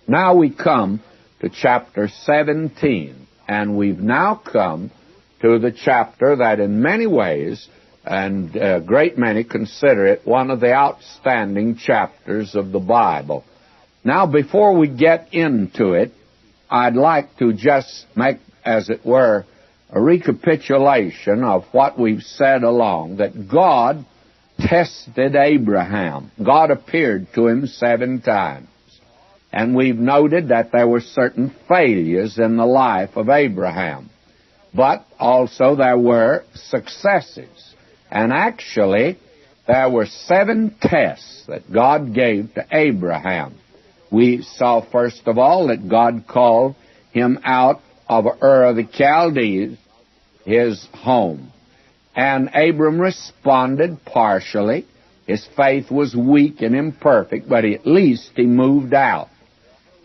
Now we come to chapter 17, and we've now come to the chapter that in many ways, and a great many consider it one of the outstanding chapters of the Bible. Now, before we get into it, I'd like to just make, as it were, a recapitulation of what we've said along, that God tested Abraham. God appeared to him 7 times. And we've noted that there were certain failures in the life of Abraham. But also there were successes. And actually, there were 7 tests that God gave to Abraham. We saw, first of all, that God called him out of Ur of the Chaldees, his home. And Abram responded partially. His faith was weak and imperfect, but at least he moved out.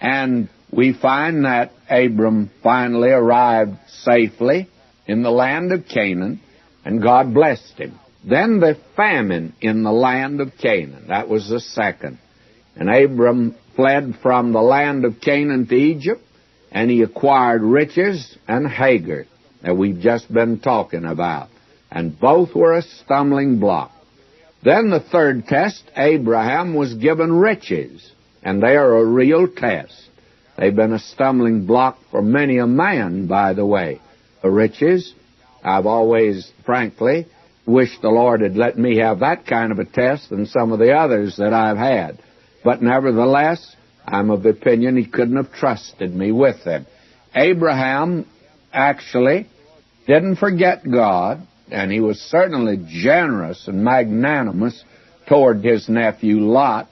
And we find that Abram finally arrived safely in the land of Canaan, and God blessed him. Then the famine in the land of Canaan, that was the second. And Abram fled from the land of Canaan to Egypt, and he acquired riches and Hagar, that we've just been talking about. And both were a stumbling block. Then the third test, Abraham was given riches, and they are a real test. They've been a stumbling block for many a man, by the way. The riches, I've always, frankly, wished the Lord had let me have that kind of a test than some of the others that I've had. But nevertheless, I'm of the opinion he couldn't have trusted me with them. Abraham actually didn't forget God, and he was certainly generous and magnanimous toward his nephew Lot,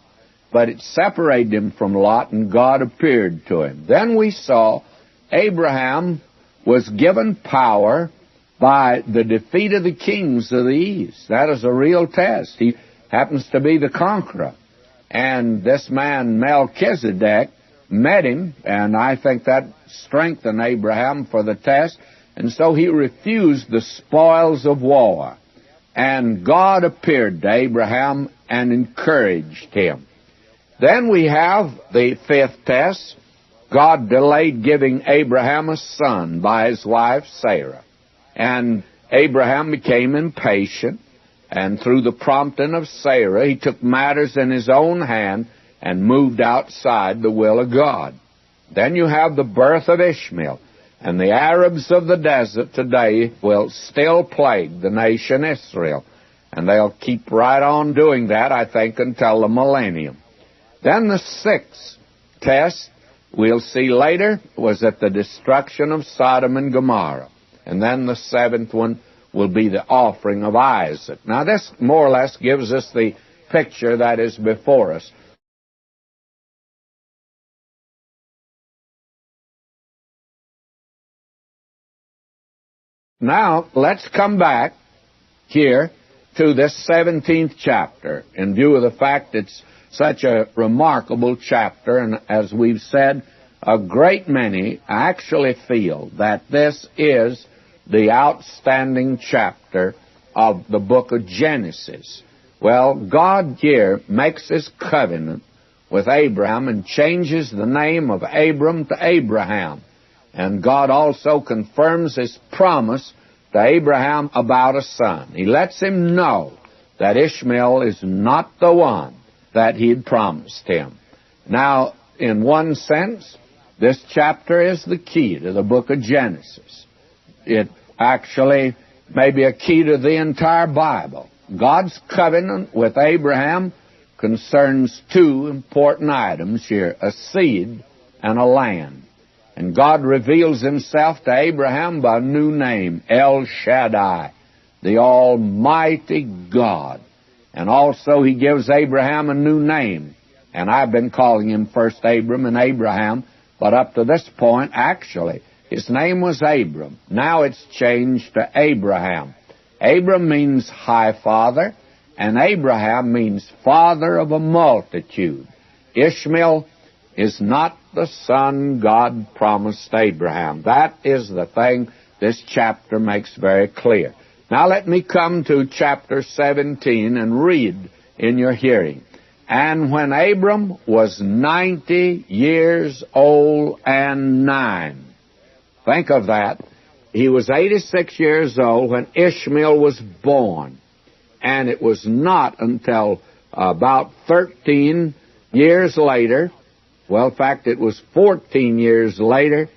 but it separated him from Lot, and God appeared to him. Then we saw Abraham was given power by the defeat of the kings of the east. That is a real test. He happens to be the conqueror. And this man Melchizedek met him, and I think that strengthened Abraham for the test. And so he refused the spoils of war. And God appeared to Abraham and encouraged him. Then we have the 5th test. God delayed giving Abraham a son by his wife Sarah. And Abraham became impatient, and through the prompting of Sarah, he took matters in his own hand and moved outside the will of God. Then you have the birth of Ishmael. And the Arabs of the desert today will still plague the nation Israel. And they'll keep right on doing that, I think, until the millennium. Then the 6th test, we'll see later, was at the destruction of Sodom and Gomorrah. And then the 7th one will be the offering of Isaac. Now this more or less gives us the picture that is before us. Now, let's come back here to this 17th chapter in view of the fact it's such a remarkable chapter, and as we've said, a great many actually feel that this is the outstanding chapter of the book of Genesis. Well, God here makes his covenant with Abraham and changes the name of Abram to Abraham. And God also confirms his promise to Abraham about a son. He lets him know that Ishmael is not the one that he had promised him. Now, in one sense, this chapter is the key to the book of Genesis. It actually may be a key to the entire Bible. God's covenant with Abraham concerns 2 important items here, a seed and a land. And God reveals himself to Abraham by a new name, El Shaddai, the Almighty God. And also he gives Abraham a new name. And I've been calling him first Abram and Abraham, but up to this point, actually, his name was Abram. Now it's changed to Abraham. Abram means high father, and Abraham means father of a multitude. Ishmael is not the son God promised Abraham. That is the thing this chapter makes very clear. Now let me come to chapter 17 and read in your hearing. And when Abram was 90 years old and 9. Think of that. He was 86 years old when Ishmael was born. And it was not until about 13 years later, well, in fact, it was 14 years later,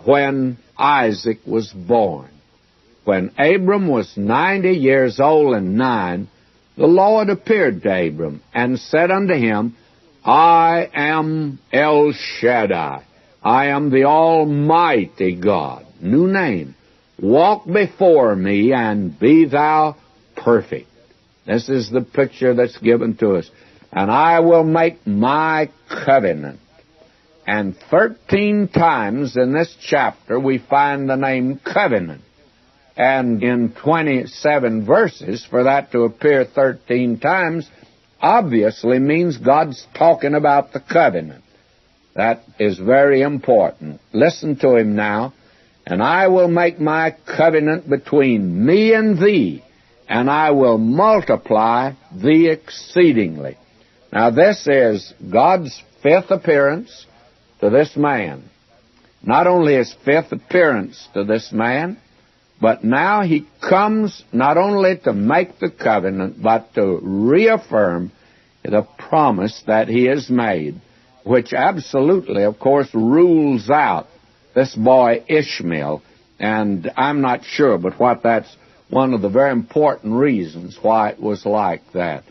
when Isaac was born. When Abram was 90 years old and 9, the Lord appeared to Abram and said unto him, I am El Shaddai. I am the Almighty God. New name. Walk before me and be thou perfect. This is the picture that's given to us. And I will make my covenant. And 13 times in this chapter we find the name covenant. And in 27 verses, for that to appear 13 times, obviously means God's talking about the covenant. That is very important. Listen to him now. And I will make my covenant between me and thee, and I will multiply thee exceedingly. Now this is God's fifth appearance to this man. Not only his fifth appearance to this man, but now he comes not only to make the covenant, but to reaffirm the promise that he has made, which absolutely, of course, rules out this boy Ishmael. And I'm not sure, but that's one of the very important reasons why it was like that.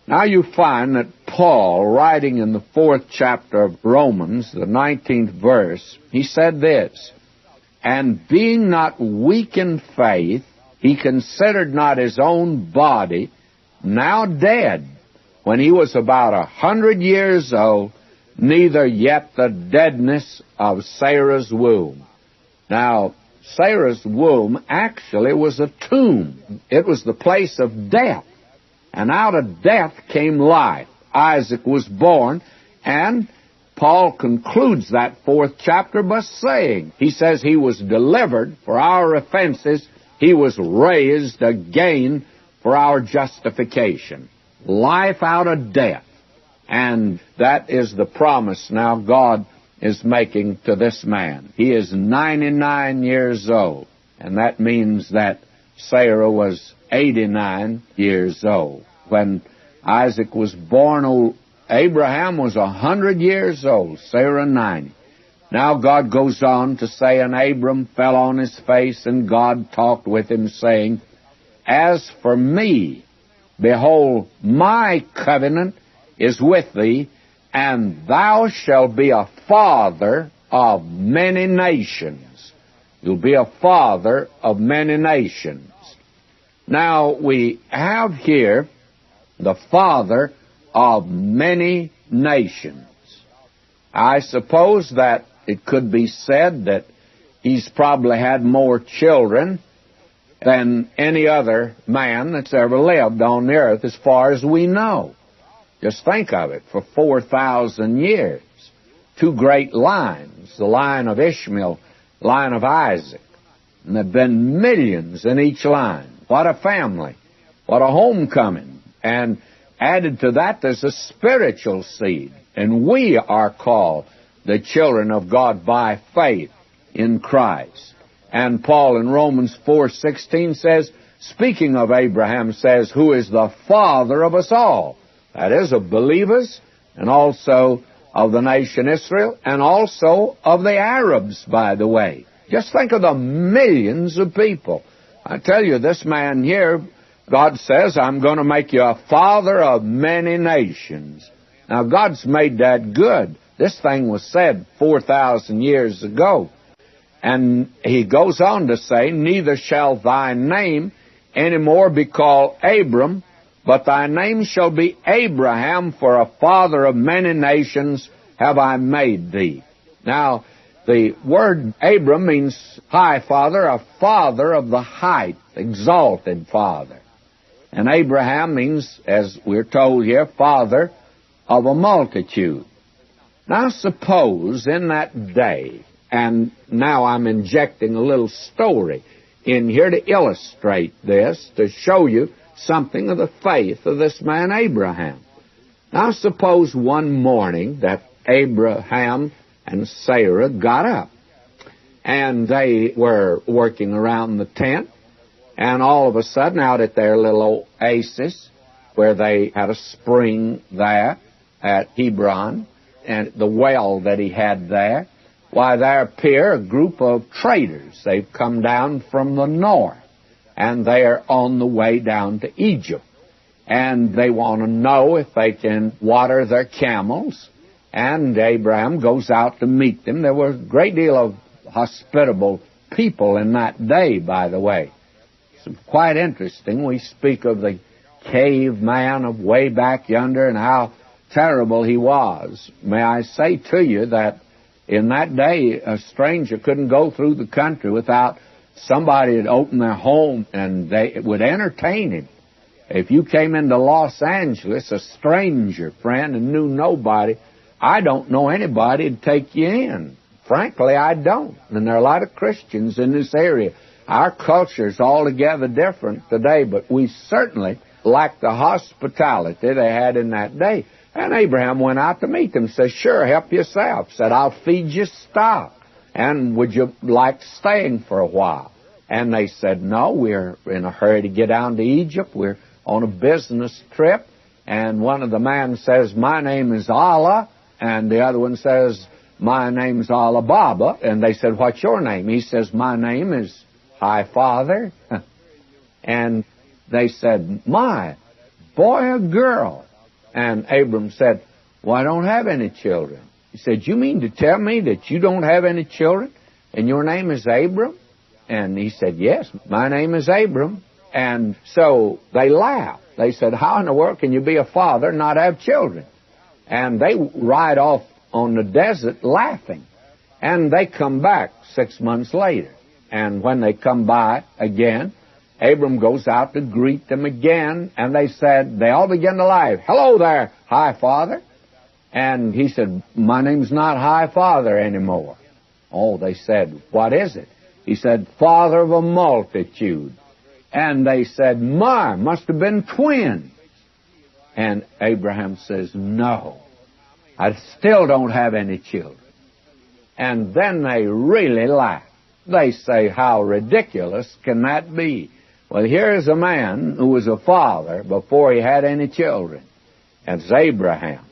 Now you find that Paul, writing in the 4th chapter of Romans, the 19th verse, he said this, And being not weak in faith, he considered not his own body now dead, when he was about 100 years old, neither yet the deadness of Sarah's womb. Now, Sarah's womb actually was a tomb. It was the place of death. And out of death came life. Isaac was born, and Paul concludes that 4th chapter by saying, he says he was delivered for our offenses, he was raised again for our justification. Life out of death. And that is the promise now God is making to this man. He is 99 years old, and that means that Sarah was 89 years old. When Isaac was born, Abraham was 100 years old, Sarah 90. Now God goes on to say, And Abram fell on his face, and God talked with him, saying, As for me, behold, my covenant is with thee, and thou shalt be a father of many nations. You'll be a father of many nations. Now, we have here the father of many nations. I suppose that it could be said that he's probably had more children than any other man that's ever lived on the earth as far as we know. Just think of it, for 4,000 years. 2 great lines, the line of Ishmael, line of Isaac. And there have been millions in each line. What a family. What a homecoming. And added to that, there's a spiritual seed. And we are called the children of God by faith in Christ. And Paul in Romans 4:16 says, speaking of Abraham, says, who is the father of us all. That is, of believers, and also of the nation Israel, and also of the Arabs, by the way. Just think of the millions of people. I tell you, this man here, God says, I'm going to make you a father of many nations. Now, God's made that good. This thing was said 4,000 years ago. And he goes on to say, neither shall thy name any more be called Abram, but thy name shall be Abraham, for a father of many nations have I made thee. Now, the word Abram means high father, a father of the height, exalted father. And Abraham means, as we're told here, father of a multitude. Now suppose in that day, and now I'm injecting a little story in here to illustrate this, to show you something of the faith of this man Abraham. Now suppose one morning that Abraham and Sarah got up, and they were working around the tent, and all of a sudden out at their little oasis, where they had a spring there at Hebron, and the well that he had there, why, there appear a group of traders. They've come down from the north, and they're on the way down to Egypt. And they want to know if they can water their camels. And Abraham goes out to meet them. There were a great deal of hospitable people in that day, by the way. It's quite interesting. We speak of the caveman of way back yonder and how terrible he was. May I say to you that in that day, a stranger couldn't go through the country without somebody had opened their home and they would entertain him. If you came into Los Angeles, a stranger friend, and knew nobody, I don't know anybody to take you in. Frankly, I don't. And there are a lot of Christians in this area. Our culture is altogether different today, but we certainly lack the hospitality they had in that day. And Abraham went out to meet them, said, sure, help yourself. Said, I'll feed you stock. And would you like staying for a while? And they said, no, we're in a hurry to get down to Egypt. We're on a business trip. And one of the men says, my name is Allah. And the other one says, my name's Allah Baba. And they said, what's your name? He says, my name is High Father. And they said, my, boy or girl? And Abram said, well, I don't have any children. He said, you mean to tell me that you don't have any children and your name is Abram? And he said, yes, my name is Abram. And so they laughed. They said, how in the world can you be a father and not have children? And they ride off on the desert laughing. And they come back 6 months later. And when they come by again, Abram goes out to greet them again. And they said, they all begin to laugh. Hello there, High Father. And he said, my name's not High Father anymore. Oh, they said, what is it? He said, Father of a multitude. And they said, my, must have been twins. And Abraham says, no, I still don't have any children. And then they really laugh. They say, how ridiculous can that be? Well, here's a man who was a father before he had any children. That's Abraham.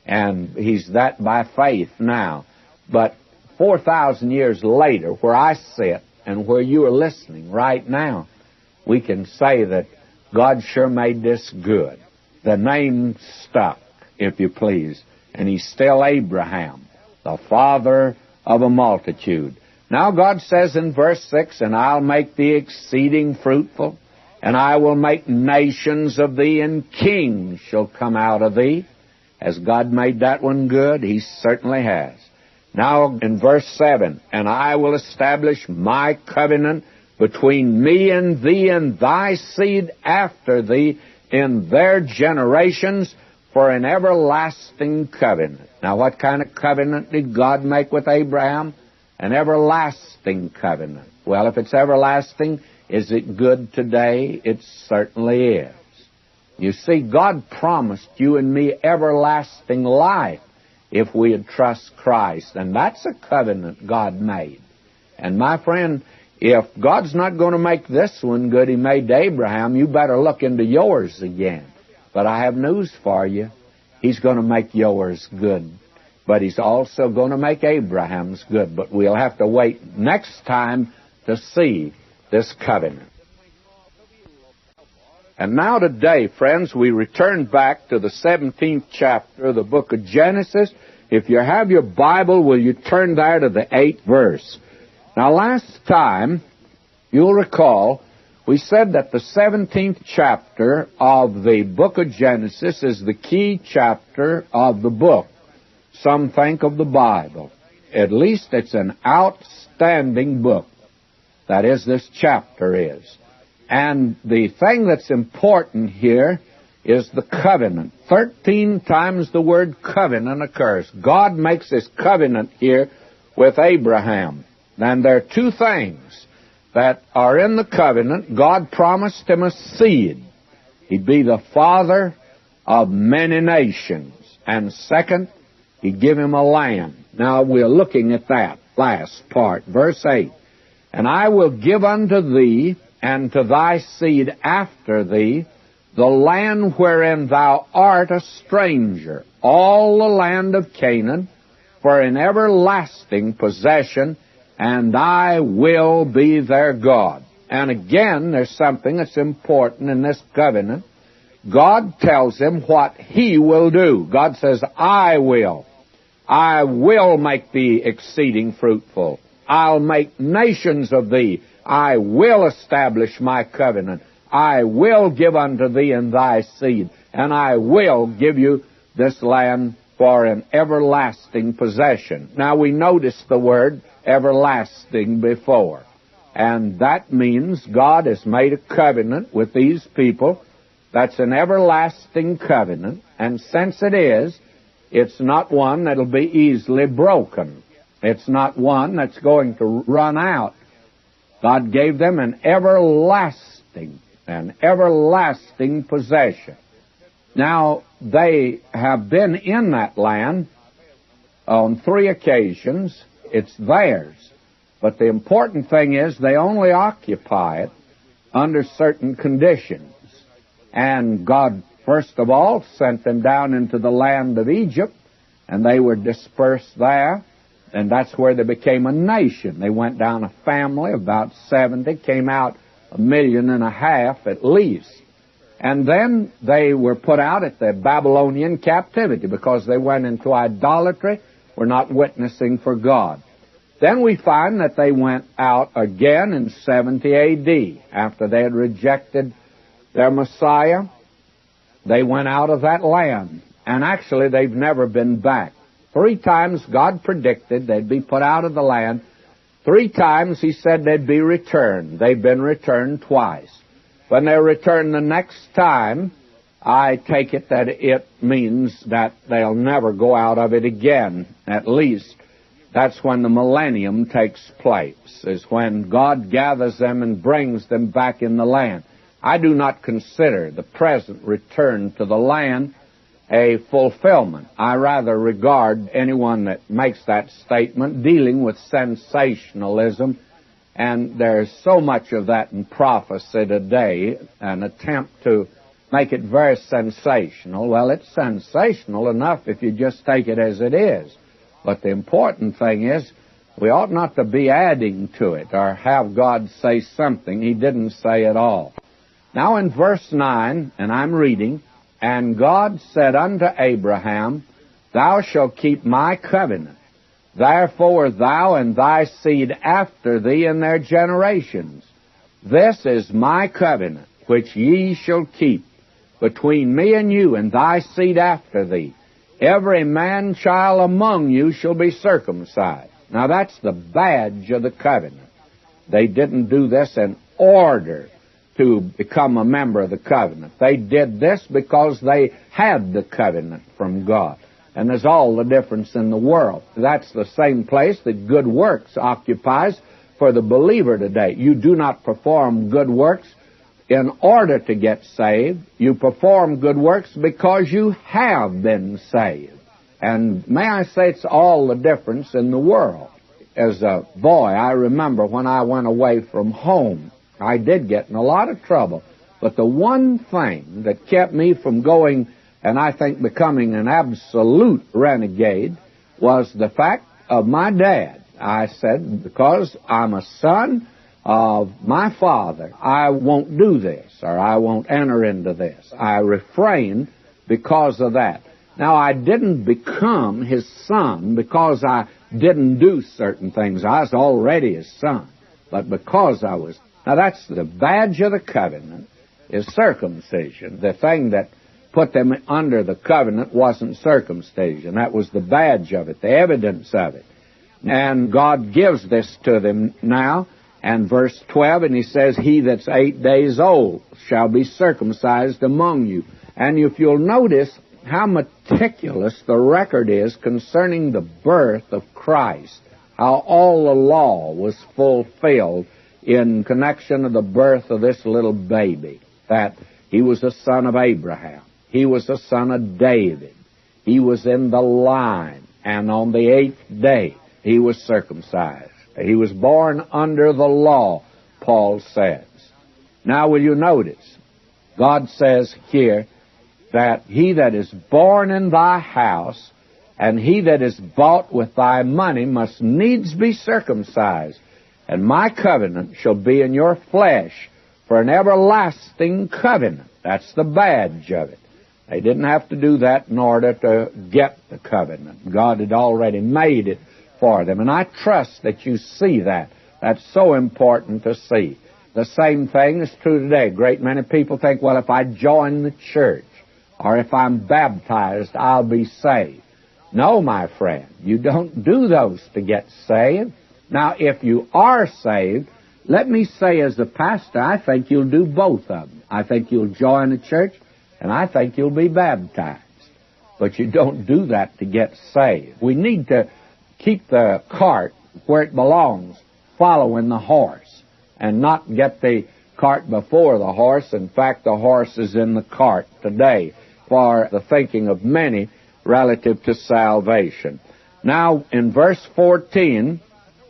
And he's that by faith now. But 4,000 years later, where I sit and where you are listening right now, we can say that God sure made this good. The name stuck, if you please. And he's still Abraham, the father of a multitude. Now God says in verse 6, and I'll make thee exceeding fruitful, and I will make nations of thee, and kings shall come out of thee. Has God made that one good? He certainly has. Now in verse 7, and I will establish my covenant between me and thee and thy seed after thee in their generations for an everlasting covenant. Now what kind of covenant did God make with Abraham? An everlasting covenant. Well, if it's everlasting, is it good today? It certainly is. You see, God promised you and me everlasting life if we would trust Christ. And that's a covenant God made. And my friend, if God's not going to make this one good he made to Abraham, you better look into yours again. But I have news for you. He's going to make yours good. But he's also going to make Abraham's good. But we'll have to wait next time to see this covenant. And now today, friends, we return back to the 17th chapter of the book of Genesis. If you have your Bible, will you turn there to the 8th verse? Now, last time, you'll recall, we said that the 17th chapter of the book of Genesis is the key chapter of the book. Some think of the Bible. At least it's an outstanding book. That is, this chapter is. And the thing that's important here is the covenant. 13 times the word covenant occurs. God makes this covenant here with Abraham. And there are two things that are in the covenant. God promised him a seed. He'd be the father of many nations. And second, he give him a land. Now we're looking at that last part, verse 8. And I will give unto thee and to thy seed after thee the land wherein thou art a stranger, all the land of Canaan, for an everlasting possession, and I will be their God. And again, there's something that's important in this covenant. God tells him what he will do. God says, I will make thee exceeding fruitful. I'll make nations of thee. I will establish my covenant. I will give unto thee and thy seed, and I will give you this land for an everlasting possession. Now we notice the word everlasting before, and that means God has made a covenant with these people. That's an everlasting covenant, and since it is, it's not one that'll be easily broken. It's not one that's going to run out. God gave them an everlasting possession. Now, they have been in that land on 3 occasions. It's theirs. But the important thing is they only occupy it under certain conditions. And God, first of all, sent them down into the land of Egypt, and they were dispersed there, and that's where they became a nation. They went down a family, about 70, came out 1.5 million at least. And then they were put out at the Babylonian captivity because they went into idolatry, were not witnessing for God. Then we find that they went out again in 70 A.D. After they had rejected their Messiah. They went out of that land, and actually they've never been back. 3 times God predicted they'd be put out of the land. 3 times he said they'd be returned. They've been returned twice. When they're returned the next time, I take it that it means that they'll never go out of it again. At least that's when the millennium takes place, is when God gathers them and brings them back in the land. I do not consider the present return to the land a fulfillment. I rather regard anyone that makes that statement dealing with sensationalism, and there's so much of that in prophecy today, an attempt to make it very sensational. Well, it's sensational enough if you just take it as it is. But the important thing is we ought not to be adding to it or have God say something He didn't say at all. Now in verse 9, and I'm reading, And God said unto Abraham, Thou shalt keep my covenant. Therefore thou and thy seed after thee in their generations. This is my covenant, which ye shall keep between me and you and thy seed after thee. Every man-child among you shall be circumcised. Now that's the badge of the covenant. They didn't do this in order to become a member of the covenant. They did this because they had the covenant from God. And there's all the difference in the world. That's the same place that good works occupies for the believer today. You do not perform good works in order to get saved. You perform good works because you have been saved. And may I say, it's all the difference in the world. As a boy, I remember when I went away from home, I did get in a lot of trouble. But the one thing that kept me from going, and I think becoming an absolute renegade, was the fact of my dad. I said, because I'm a son of my father, I won't do this, or I won't enter into this. I refrained because of that. Now, I didn't become his son because I didn't do certain things. I was already his son, but because I was. Now, that's the badge of the covenant, is circumcision. The thing that put them under the covenant wasn't circumcision. That was the badge of it, the evidence of it. And God gives this to them now. And verse 12, and he says, He that's 8 days old shall be circumcised among you. And if you'll notice how meticulous the record is concerning the birth of Christ, how all the law was fulfilled in connection to the birth of this little baby, that he was the son of Abraham. He was a son of David. He was in the line, and on the 8th day he was circumcised. He was born under the law, Paul says. Now will you notice, God says here that he that is born in thy house and he that is bought with thy money must needs be circumcised. And my covenant shall be in your flesh for an everlasting covenant. That's the badge of it. They didn't have to do that in order to get the covenant. God had already made it for them. And I trust that you see that. That's so important to see. The same thing is true today. A great many people think, well, if I join the church or if I'm baptized, I'll be saved. No, my friend, you don't do those to get saved. Now, if you are saved, let me say as a pastor, I think you'll do both of them. I think you'll join the church, and I think you'll be baptized. But you don't do that to get saved. We need to keep the cart where it belongs, following the horse, and not get the cart before the horse. In fact, the horse is in the cart today for the thinking of many relative to salvation. Now, in verse 14,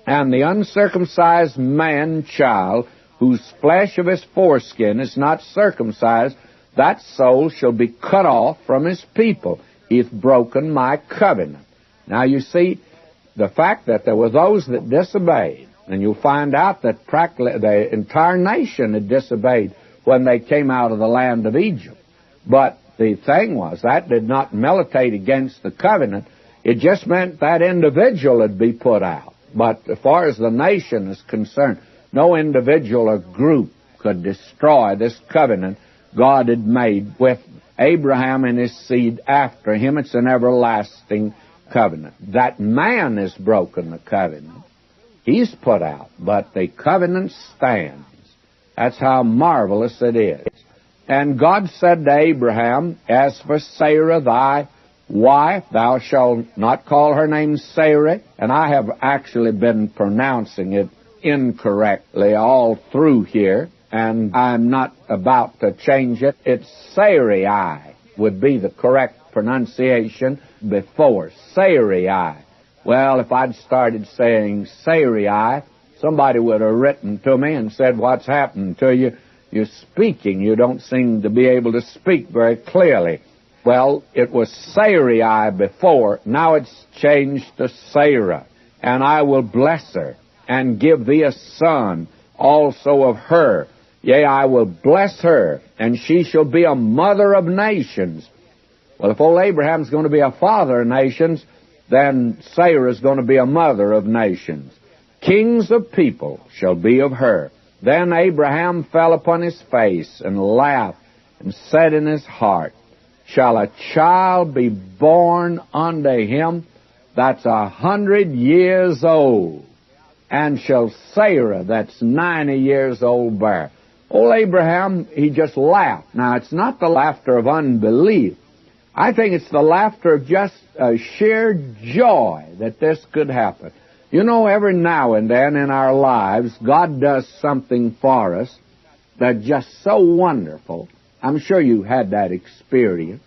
and the uncircumcised man-child, whose flesh of his foreskin is not circumcised, that soul shall be cut off from his people. He hath broken my covenant. Now, you see, the fact that there were those that disobeyed, and you'll find out that practically the entire nation had disobeyed when they came out of the land of Egypt. But the thing was, that did not militate against the covenant. It just meant that individual would be put out. But as far as the nation is concerned, no individual or group could destroy this covenant God had made with Abraham and his seed after him. It's an everlasting covenant. That man has broken the covenant. He's put out, but the covenant stands. That's how marvelous it is. And God said to Abraham, as for Sarah thy wife, thou shalt not call her name Sarai. And I have actually been pronouncing it incorrectly all through here, and I'm not about to change it. It's Sarai would be the correct pronunciation before. Sarai. Well, if I'd started saying Sarai, somebody would have written to me and said, what's happened to you? You're speaking. You don't seem to be able to speak very clearly. Well, it was Sarai before. Now it's changed to Sarah. And I will bless her and give thee a son also of her. Yea, I will bless her, and she shall be a mother of nations. Well, if old Abraham's going to be a father of nations, then Sarah's going to be a mother of nations. Kings of people shall be of her. Then Abraham fell upon his face and laughed and said in his heart, shall a child be born unto him that's 100 years old? And shall Sarah that's 90 years old bear? Old Abraham, he just laughed. Now, it's not the laughter of unbelief. I think it's the laughter of just a sheer joy that this could happen. You know, every now and then in our lives, God does something for us that's just so wonderful. I'm sure you had that experience,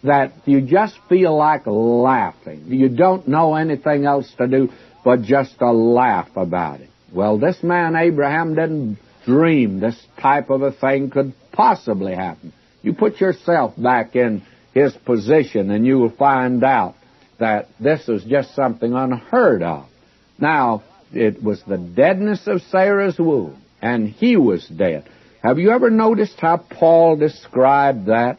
that you just feel like laughing. You don't know anything else to do but just to laugh about it. Well, this man Abraham didn't dream this type of a thing could possibly happen. You put yourself back in his position and you will find out that this is just something unheard of. Now, it was the deadness of Sarah's womb, and he was dead. Have you ever noticed how Paul described that?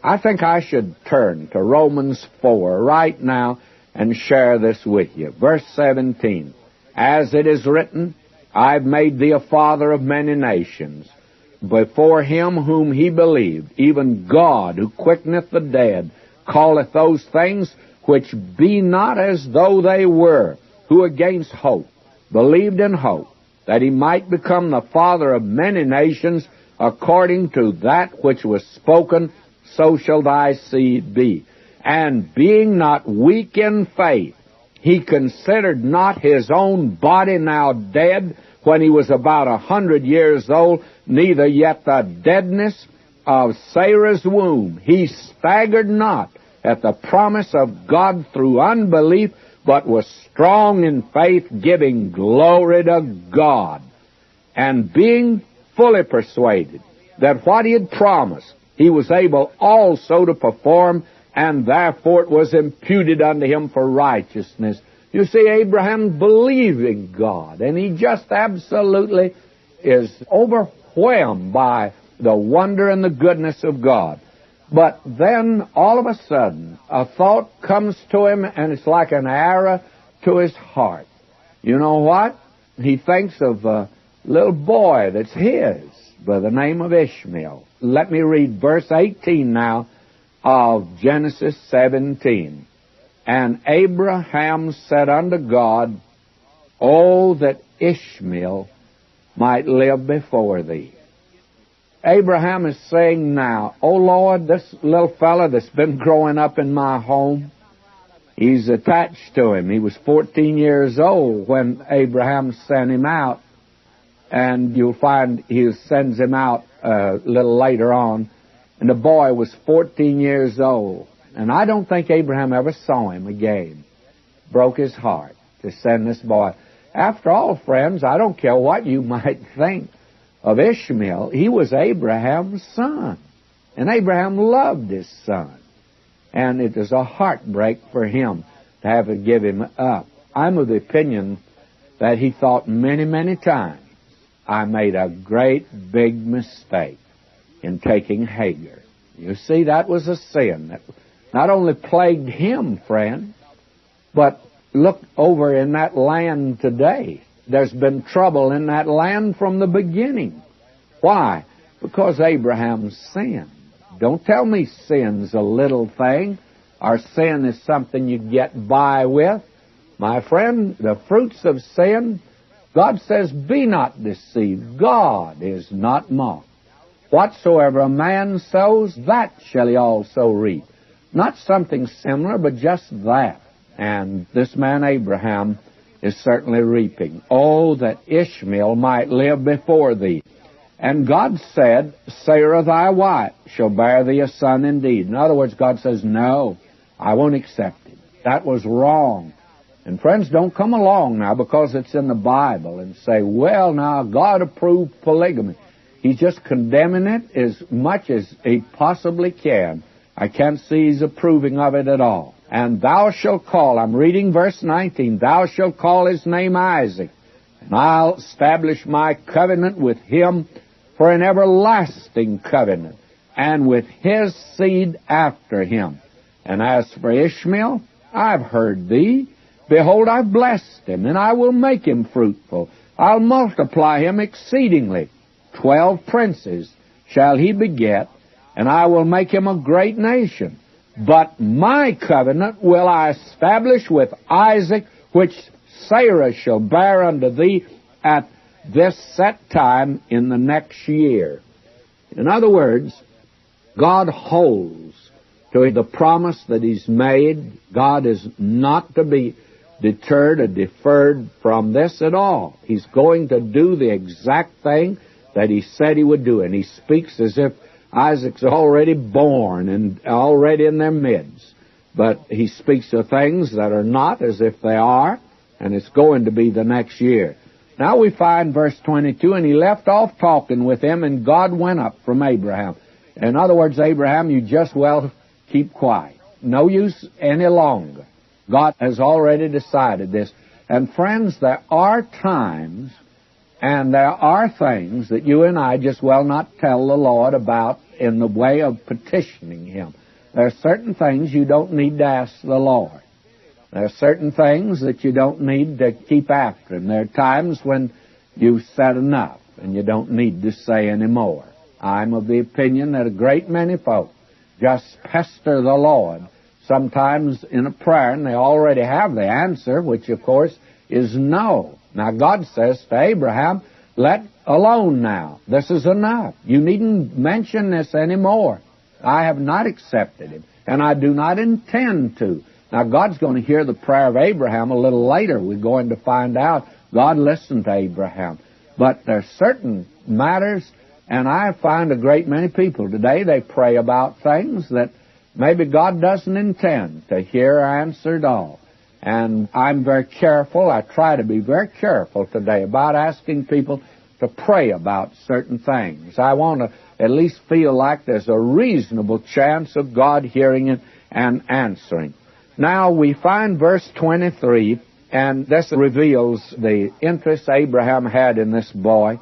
I think I should turn to Romans 4 right now and share this with you. Verse 17, as it is written, I've made thee a father of many nations, before him whom he believed, even God, who quickeneth the dead, calleth those things which be not as though they were, who against hope believed in hope, that he might become the father of many nations, according to that which was spoken, so shall thy seed be. And being not weak in faith, he considered not his own body now dead, when he was about 100 years old, neither yet the deadness of Sarah's womb, he staggered not at the promise of God through unbelief, but was strong in faith, giving glory to God, and being fully persuaded that what he had promised he was able also to perform, and therefore it was imputed unto him for righteousness. You see, Abraham believing God, and he just absolutely is overwhelmed by the wonder and the goodness of God. But then, all of a sudden, a thought comes to him, and it's like an arrow to his heart. You know what? He thinks of a little boy that's his by the name of Ishmael. Let me read verse 18 now of Genesis 17. And Abraham said unto God, Oh, that Ishmael might live before thee. Abraham is saying now, Oh Lord, this little fella that's been growing up in my home, he's attached to him. He was 14 years old when Abraham sent him out. And you'll find he sends him out a little later on. And the boy was 14 years old. And I don't think Abraham ever saw him again. Broke his heart to send this boy. After all, friends, I don't care what you might think of Ishmael. He was Abraham's son. And Abraham loved his son. And it is a heartbreak for him to have to give him up. I'm of the opinion that he thought many, many times, I made a great big mistake in taking Hagar. You see, that was a sin that not only plagued him, friend, but look over in that land today. There's been trouble in that land from the beginning. Why? Because Abraham sinned. Don't tell me sin's a little thing, or sin is something you get by with. My friend, the fruits of sin, God says, be not deceived. God is not mocked. Whatsoever a man sows, that shall he also reap. Not something similar, but just that. And this man Abraham is certainly reaping. Oh, that Ishmael might live before thee. And God said, Sarah thy wife shall bear thee a son indeed. In other words, God says, no, I won't accept it. That was wrong. And friends, don't come along now because it's in the Bible and say, well, now God approved polygamy. He's just condemning it as much as he possibly can. I can't see he's approving of it at all. And thou shalt call, I'm reading verse 19, thou shalt call his name Isaac, and I'll establish my covenant with him for an everlasting covenant, and with his seed after him. And as for Ishmael, I've heard thee. Behold, I've blessed him, and I will make him fruitful. I'll multiply him exceedingly. 12 princes shall he beget, and I will make him a great nation. But my covenant will I establish with Isaac, which Sarah shall bear unto thee at this set time in the next year. In other words, God holds to the promise that he's made. God is not to be deterred or deferred from this at all. He's going to do the exact thing that he said he would do. And he speaks as if Isaac's already born and already in their midst. But he speaks of things that are not as if they are, and it's going to be the next year. Now we find verse 22, and he left off talking with him, and God went up from Abraham. In other words, Abraham, you just well keep quiet. No use any longer. God has already decided this. And friends, there are times and there are things that you and I just well not tell the Lord about in the way of petitioning him. There are certain things you don't need to ask the Lord. There are certain things that you don't need to keep after him. There are times when you've said enough and you don't need to say any more. I'm of the opinion that a great many folk just pester the Lord sometimes in a prayer, and they already have the answer, which of course is no. Now God says to Abraham, let alone now. This is enough. You needn't mention this anymore. I have not accepted him, and I do not intend to. Now God's going to hear the prayer of Abraham a little later. We're going to find out God listened to Abraham. But there are certain matters And I find a great many people today, they pray about things that maybe God doesn't intend to hear or answer at all. And I'm very careful, I try to be very careful today about asking people to pray about certain things. I want to at least feel like there's a reasonable chance of God hearing it and answering. Now we find verse 23, and this reveals the interest Abraham had in this boy.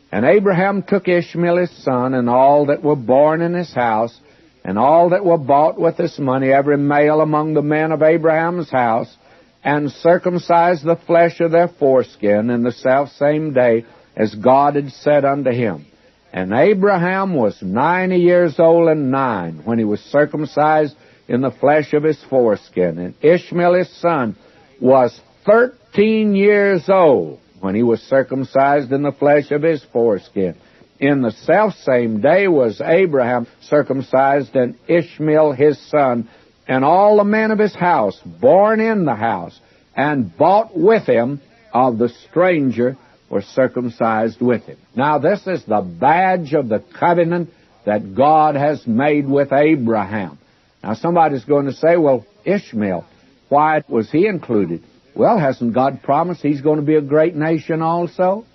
And Abraham took Ishmael his son, and all that were born in his house, and all that were bought with his money, every male among the men of Abraham's house, and circumcised the flesh of their foreskin in the selfsame day, as God had said unto him. And Abraham was 90 years old and 9 when he was circumcised in the flesh of his foreskin. And Ishmael his son was 13 years old when he was circumcised in the flesh of his foreskin. In the selfsame day was Abraham circumcised, and Ishmael his son, and all the men of his house, born in the house, and bought with him of the stranger, were circumcised with him. Now this is the badge of the covenant that God has made with Abraham. Now somebody's going to say, well, Ishmael, why was he included? Well, hasn't God promised he's going to be a great nation also?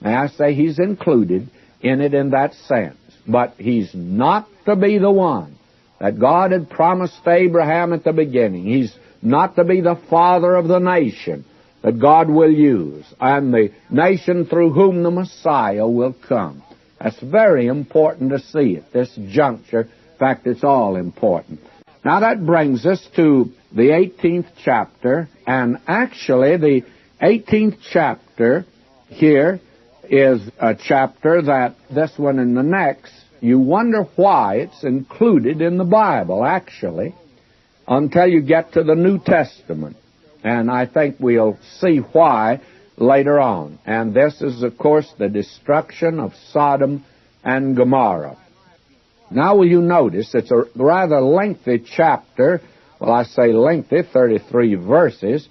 May I say he's included in it in that sense. But he's not to be the one that God had promised Abraham at the beginning. He's not to be the father of the nation that God will use, and the nation through whom the Messiah will come. That's very important to see at this juncture. In fact, it's all important. Now that brings us to the 18th chapter, and actually the 18th chapter here is a chapter that this one and the next, you wonder why it's included in the Bible, actually, until you get to the New Testament. And I think we'll see why later on. And this is, of course, the destruction of Sodom and Gomorrah. Now will you notice it's a rather lengthy chapter. Well, I say lengthy, 33 verses.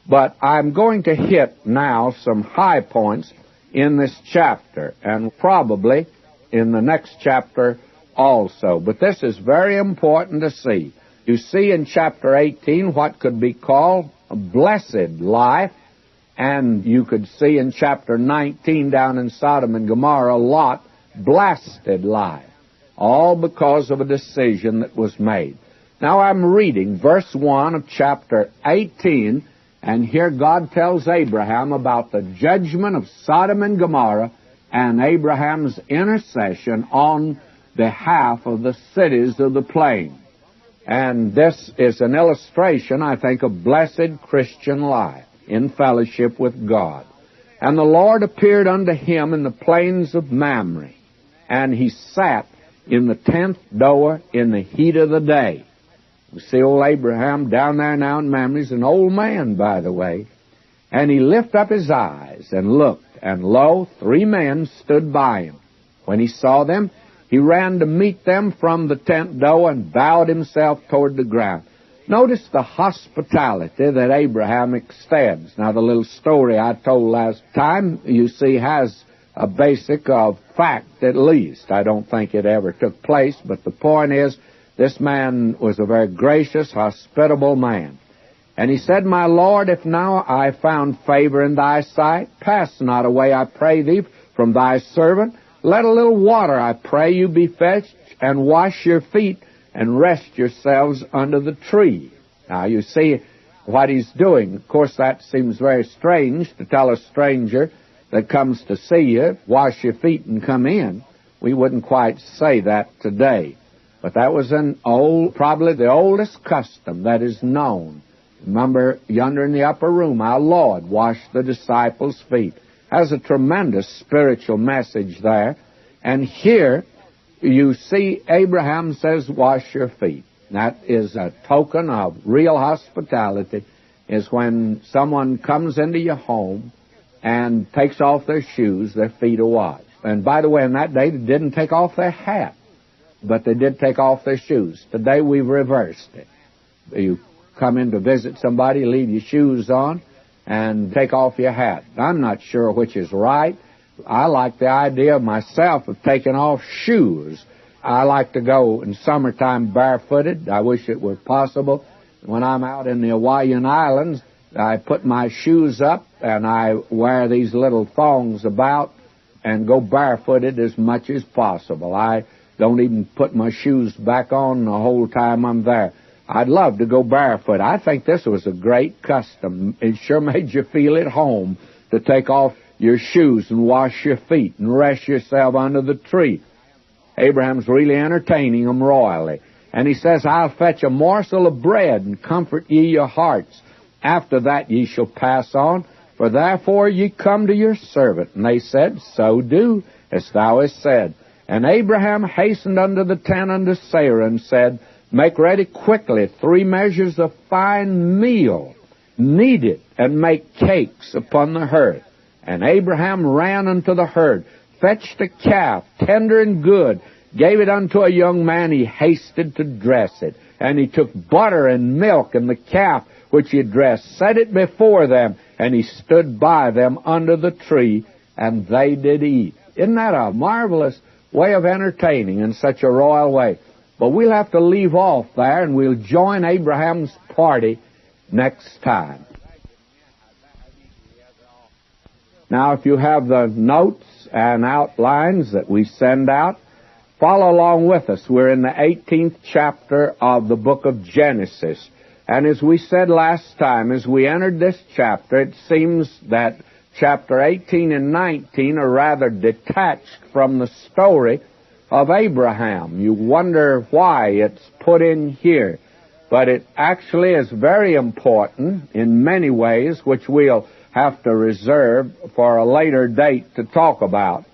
But I'm going to hit now some high points in this chapter, and probably in the next chapter also. But this is very important to see. You see in chapter 18 what could be called a blessed life, and you could see in chapter 19 down in Sodom and Gomorrah, Lot, blasted life, all because of a decision that was made. Now I'm reading verse 1 of chapter 18, and here God tells Abraham about the judgment of Sodom and Gomorrah and Abraham's intercession on behalf of the cities of the plain. And this is an illustration, I think, of blessed Christian life in fellowship with God. And the Lord appeared unto him in the plains of Mamre, and he sat in the 10th door in the heat of the day. You see old Abraham down there now in Mamre. He's an old man, by the way. And he lifted up his eyes and looked, and lo, 3 men stood by him. When he saw them, he ran to meet them from the tent door and bowed himself toward the ground. Notice the hospitality that Abraham extends. Now, the little story I told last time, you see, has a basic of fact at least. I don't think it ever took place, but the point is, this man was a very gracious, hospitable man. And he said, My Lord, if now I found favor in thy sight, pass not away, I pray thee, from thy servant. Let a little water, I pray you, be fetched, and wash your feet, and rest yourselves under the tree. Now, you see what he's doing. Of course, that seems very strange to tell a stranger that comes to see you, wash your feet and come in. We wouldn't quite say that today. But that was probably the oldest custom that is known. Remember, yonder in the upper room, our Lord washed the disciples' feet. Has a tremendous spiritual message there. And here you see Abraham says, wash your feet. That is a token of real hospitality, is when someone comes into your home and takes off their shoes, their feet are washed. And by the way, in that day, they didn't take off their hat, but they did take off their shoes. Today, we've reversed it. You come in to visit somebody, leave your shoes on, and take off your hat. I'm not sure which is right. I like the idea myself of taking off shoes. I like to go in summertime barefooted. I wish it were possible. When I'm out in the Hawaiian Islands, I put my shoes up and I wear these little thongs about and go barefooted as much as possible. I don't even put my shoes back on the whole time I'm there. I'd love to go barefoot. I think this was a great custom. It sure made you feel at home to take off your shoes and wash your feet and rest yourself under the tree. Abraham's really entertaining them royally. And he says, I'll fetch a morsel of bread and comfort ye your hearts. After that ye shall pass on, for therefore ye come to your servant. And they said, So do, as thou hast said. And Abraham hastened unto the tent unto Sarah, and said, Make ready quickly 3 measures of fine meal, knead it, and make cakes upon the hearth. And Abraham ran unto the herd, fetched a calf, tender and good, gave it unto a young man. He hasted to dress it. And he took butter and milk and the calf which he dressed, set it before them, and he stood by them under the tree, and they did eat. Isn't that a marvelous way of entertaining in such a royal way? But we'll have to leave off there, and we'll join Abraham's party next time. Now, if you have the notes and outlines that we send out, follow along with us. We're in the 18th chapter of the book of Genesis. And as we said last time, as we entered this chapter, it seems that chapter 18 and 19 are rather detached from the story of Abraham. You wonder why it's put in here. But it actually is very important in many ways, which we'll have to reserve for a later date to talk about.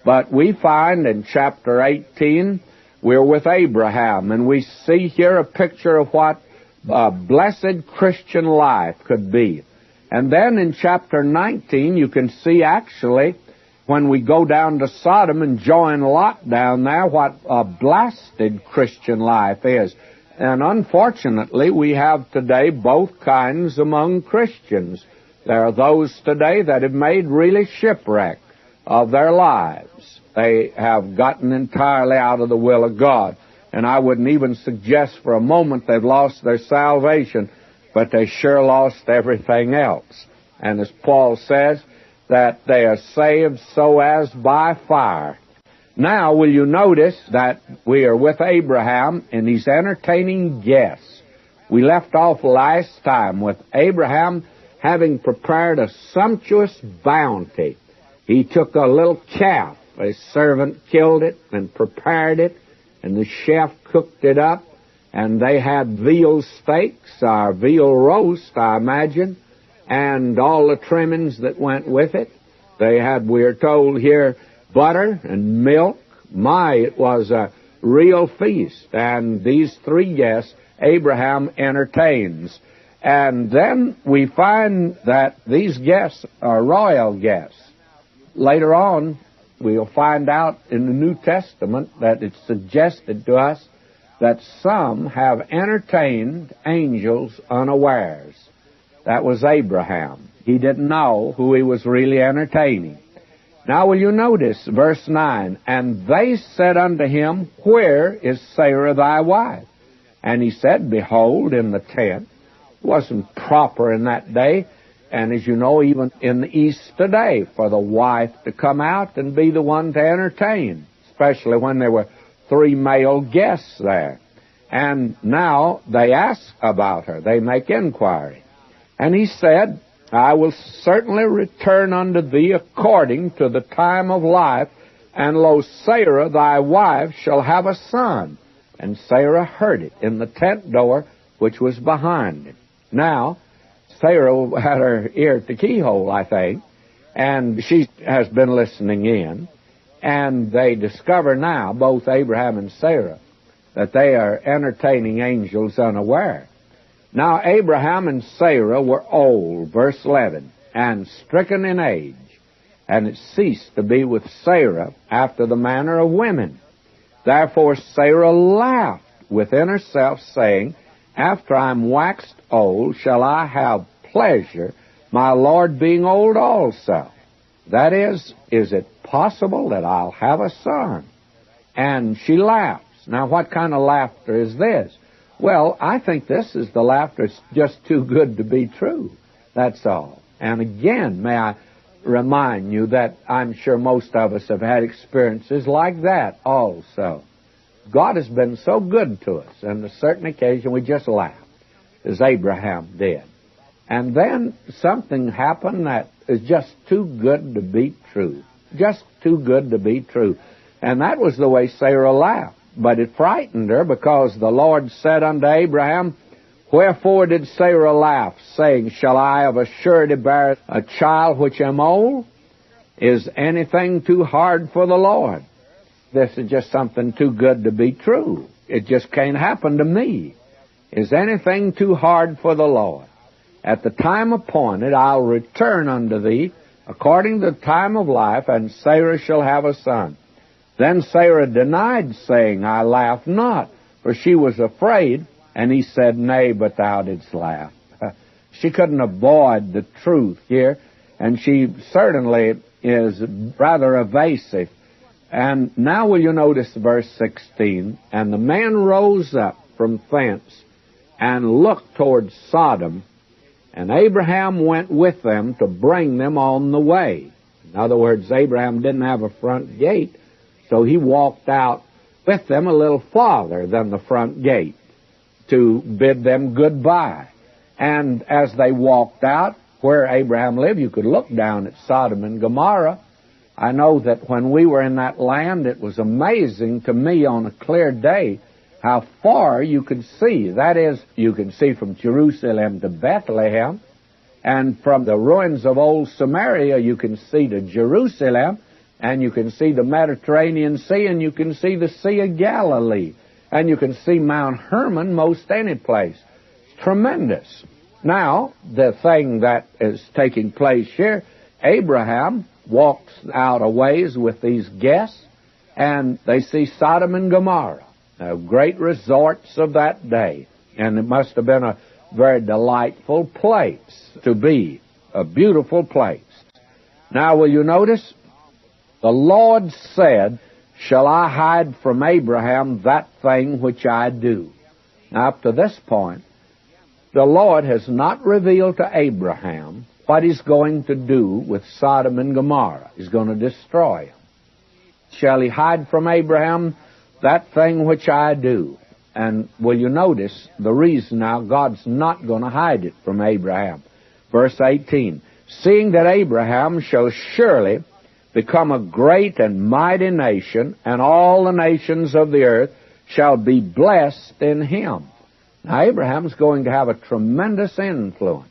But we find in chapter 18, we're with Abraham, and we see here a picture of what a blessed Christian life could be. And then in chapter 19, you can see actually, when we go down to Sodom and join Lot down there, what a blasted Christian life is. And unfortunately, we have today both kinds among Christians. There are those today that have made really shipwreck of their lives. They have gotten entirely out of the will of God. And I wouldn't even suggest for a moment they've lost their salvation, but they sure lost everything else. And as Paul says, that they are saved so as by fire. Now, will you notice that we are with Abraham and he's entertaining guests. We left off last time with Abraham having prepared a sumptuous bounty. He took a little calf. A servant killed it and prepared it, and the chef cooked it up, and they had veal steaks, or veal roast, I imagine, and all the trimmings that went with it. They had, we are told here, butter and milk. My, it was a real feast. And these 3 guests, Abraham entertains. And then we find that these guests are royal guests. Later on, we'll find out in the New Testament that it's suggested to us that some have entertained angels unawares. That was Abraham. He didn't know who he was really entertaining. Now will you notice verse 9, And they said unto him, Where is Sarah thy wife? And he said, Behold, in the tent. It wasn't proper in that day. And as you know, even in the East today, for the wife to come out and be the one to entertain, especially when there were 3 male guests there. And now they ask about her. They make inquiry. And he said, I will certainly return unto thee according to the time of life, and lo, Sarah thy wife shall have a son. And Sarah heard it in the tent door which was behind it. Now, Sarah had her ear at the keyhole, I think, and she has been listening in. And they discover now, both Abraham and Sarah, that they are entertaining angels unaware. Now Abraham and Sarah were old, verse 11, and stricken in age, and it ceased to be with Sarah after the manner of women. Therefore Sarah laughed within herself, saying, After I am waxed old, shall I have pleasure, my Lord being old also? That is it possible that I'll have a son? And she laughs. Now, what kind of laughter is this? Well, I think this is the laughter that's just too good to be true. That's all. And again, may I remind you that I'm sure most of us have had experiences like that also. God has been so good to us, and on a certain occasion we just laughed, as Abraham did. And then something happened that is just too good to be true. Just too good to be true. And that was the way Sarah laughed. But it frightened her, because the Lord said unto Abraham, Wherefore did Sarah laugh, saying, Shall I of a surety bear a child which am old? Is anything too hard for the Lord? This is just something too good to be true. It just can't happen to me. Is anything too hard for the Lord? At the time appointed I'll return unto thee, according to the time of life, and Sarah shall have a son. Then Sarah denied, saying, I laugh not, for she was afraid. And he said, Nay, but thou didst laugh. She couldn't avoid the truth here, and she certainly is rather evasive. And now will you notice verse 16, And the man rose up from thence, and looked toward Sodom, and Abraham went with them to bring them on the way. In other words, Abraham didn't have a front gate, so he walked out with them a little farther than the front gate to bid them goodbye. And as they walked out, where Abraham lived, you could look down at Sodom and Gomorrah. I know that when we were in that land, it was amazing to me on a clear day how far you could see. That is, you can see from Jerusalem to Bethlehem, and from the ruins of old Samaria you can see to Jerusalem, and you can see the Mediterranean Sea, and you can see the Sea of Galilee, and you can see Mount Hermon most any place. It's tremendous. Now, the thing that is taking place here, Abraham walks out a ways with these guests, and they see Sodom and Gomorrah, great resorts of that day. And it must have been a very delightful place to be, a beautiful place. Now, will you notice? The Lord said, Shall I hide from Abraham that thing which I do? Now, up to this point, the Lord has not revealed to Abraham what he's going to do with Sodom and Gomorrah. He's going to destroy them. Shall he hide from Abraham that thing which I do? And will you notice the reason now God's not going to hide it from Abraham? Verse 18, Seeing that Abraham shall surely become a great and mighty nation, and all the nations of the earth shall be blessed in him. Now, Abraham's going to have a tremendous influence.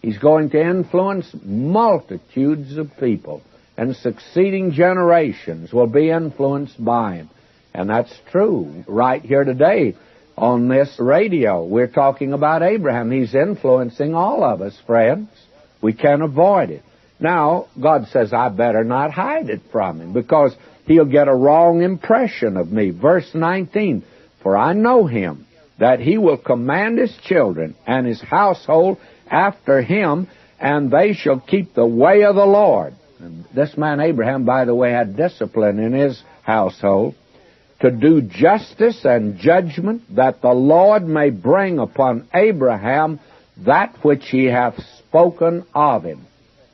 He's going to influence multitudes of people, and succeeding generations will be influenced by him. And that's true. Right here today on this radio, we're talking about Abraham. He's influencing all of us, friends. We can't avoid it. Now, God says, I better not hide it from him, because he'll get a wrong impression of me. Verse 19, For I know him, that he will command his children and his household after him, and they shall keep the way of the Lord. And this man Abraham, by the way, had discipline in his household, to do justice and judgment, that the Lord may bring upon Abraham that which he hath spoken of him.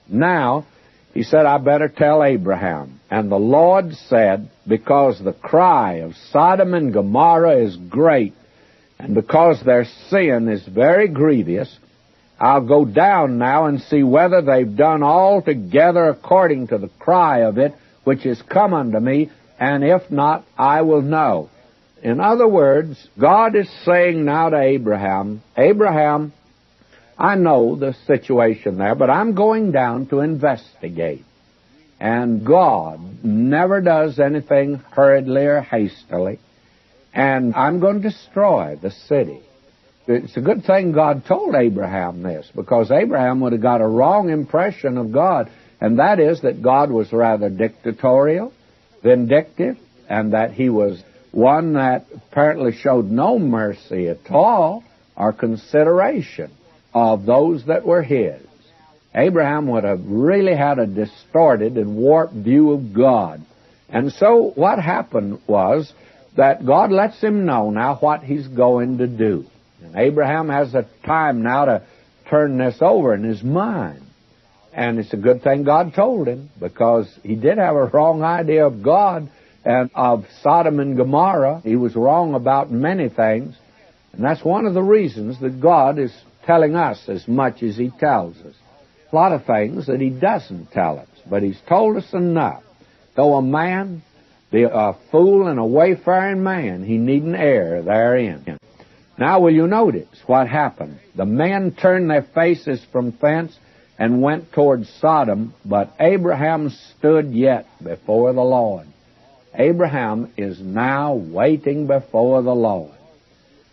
Now, he said, I better tell Abraham. And the Lord said, Because the cry of Sodom and Gomorrah is great, and because their sin is very grievous, I'll go down now and see whether they've done altogether according to the cry of it, which is come unto me, and if not, I will know. In other words, God is saying now to Abraham, Abraham, I know the situation there, but I'm going down to investigate. And God never does anything hurriedly or hastily. And I'm going to destroy the city. It's a good thing God told Abraham this, because Abraham would have got a wrong impression of God, and that is that God was rather dictatorial, vindictive, and that he was one that apparently showed no mercy at all or consideration of those that were his. Abraham would have really had a distorted and warped view of God. And so what happened was that God lets him know now what he's going to do. And Abraham has a time now to turn this over in his mind. And it's a good thing God told him, because he did have a wrong idea of God and of Sodom and Gomorrah. He was wrong about many things. And that's one of the reasons that God is telling us as much as he tells us. A lot of things that he doesn't tell us, but he's told us enough. Though a man be a fool and a wayfaring man, he needn't err therein. Now will you notice what happened? The men turned their faces from thence and went towards Sodom, but Abraham stood yet before the Lord. Abraham is now waiting before the Lord.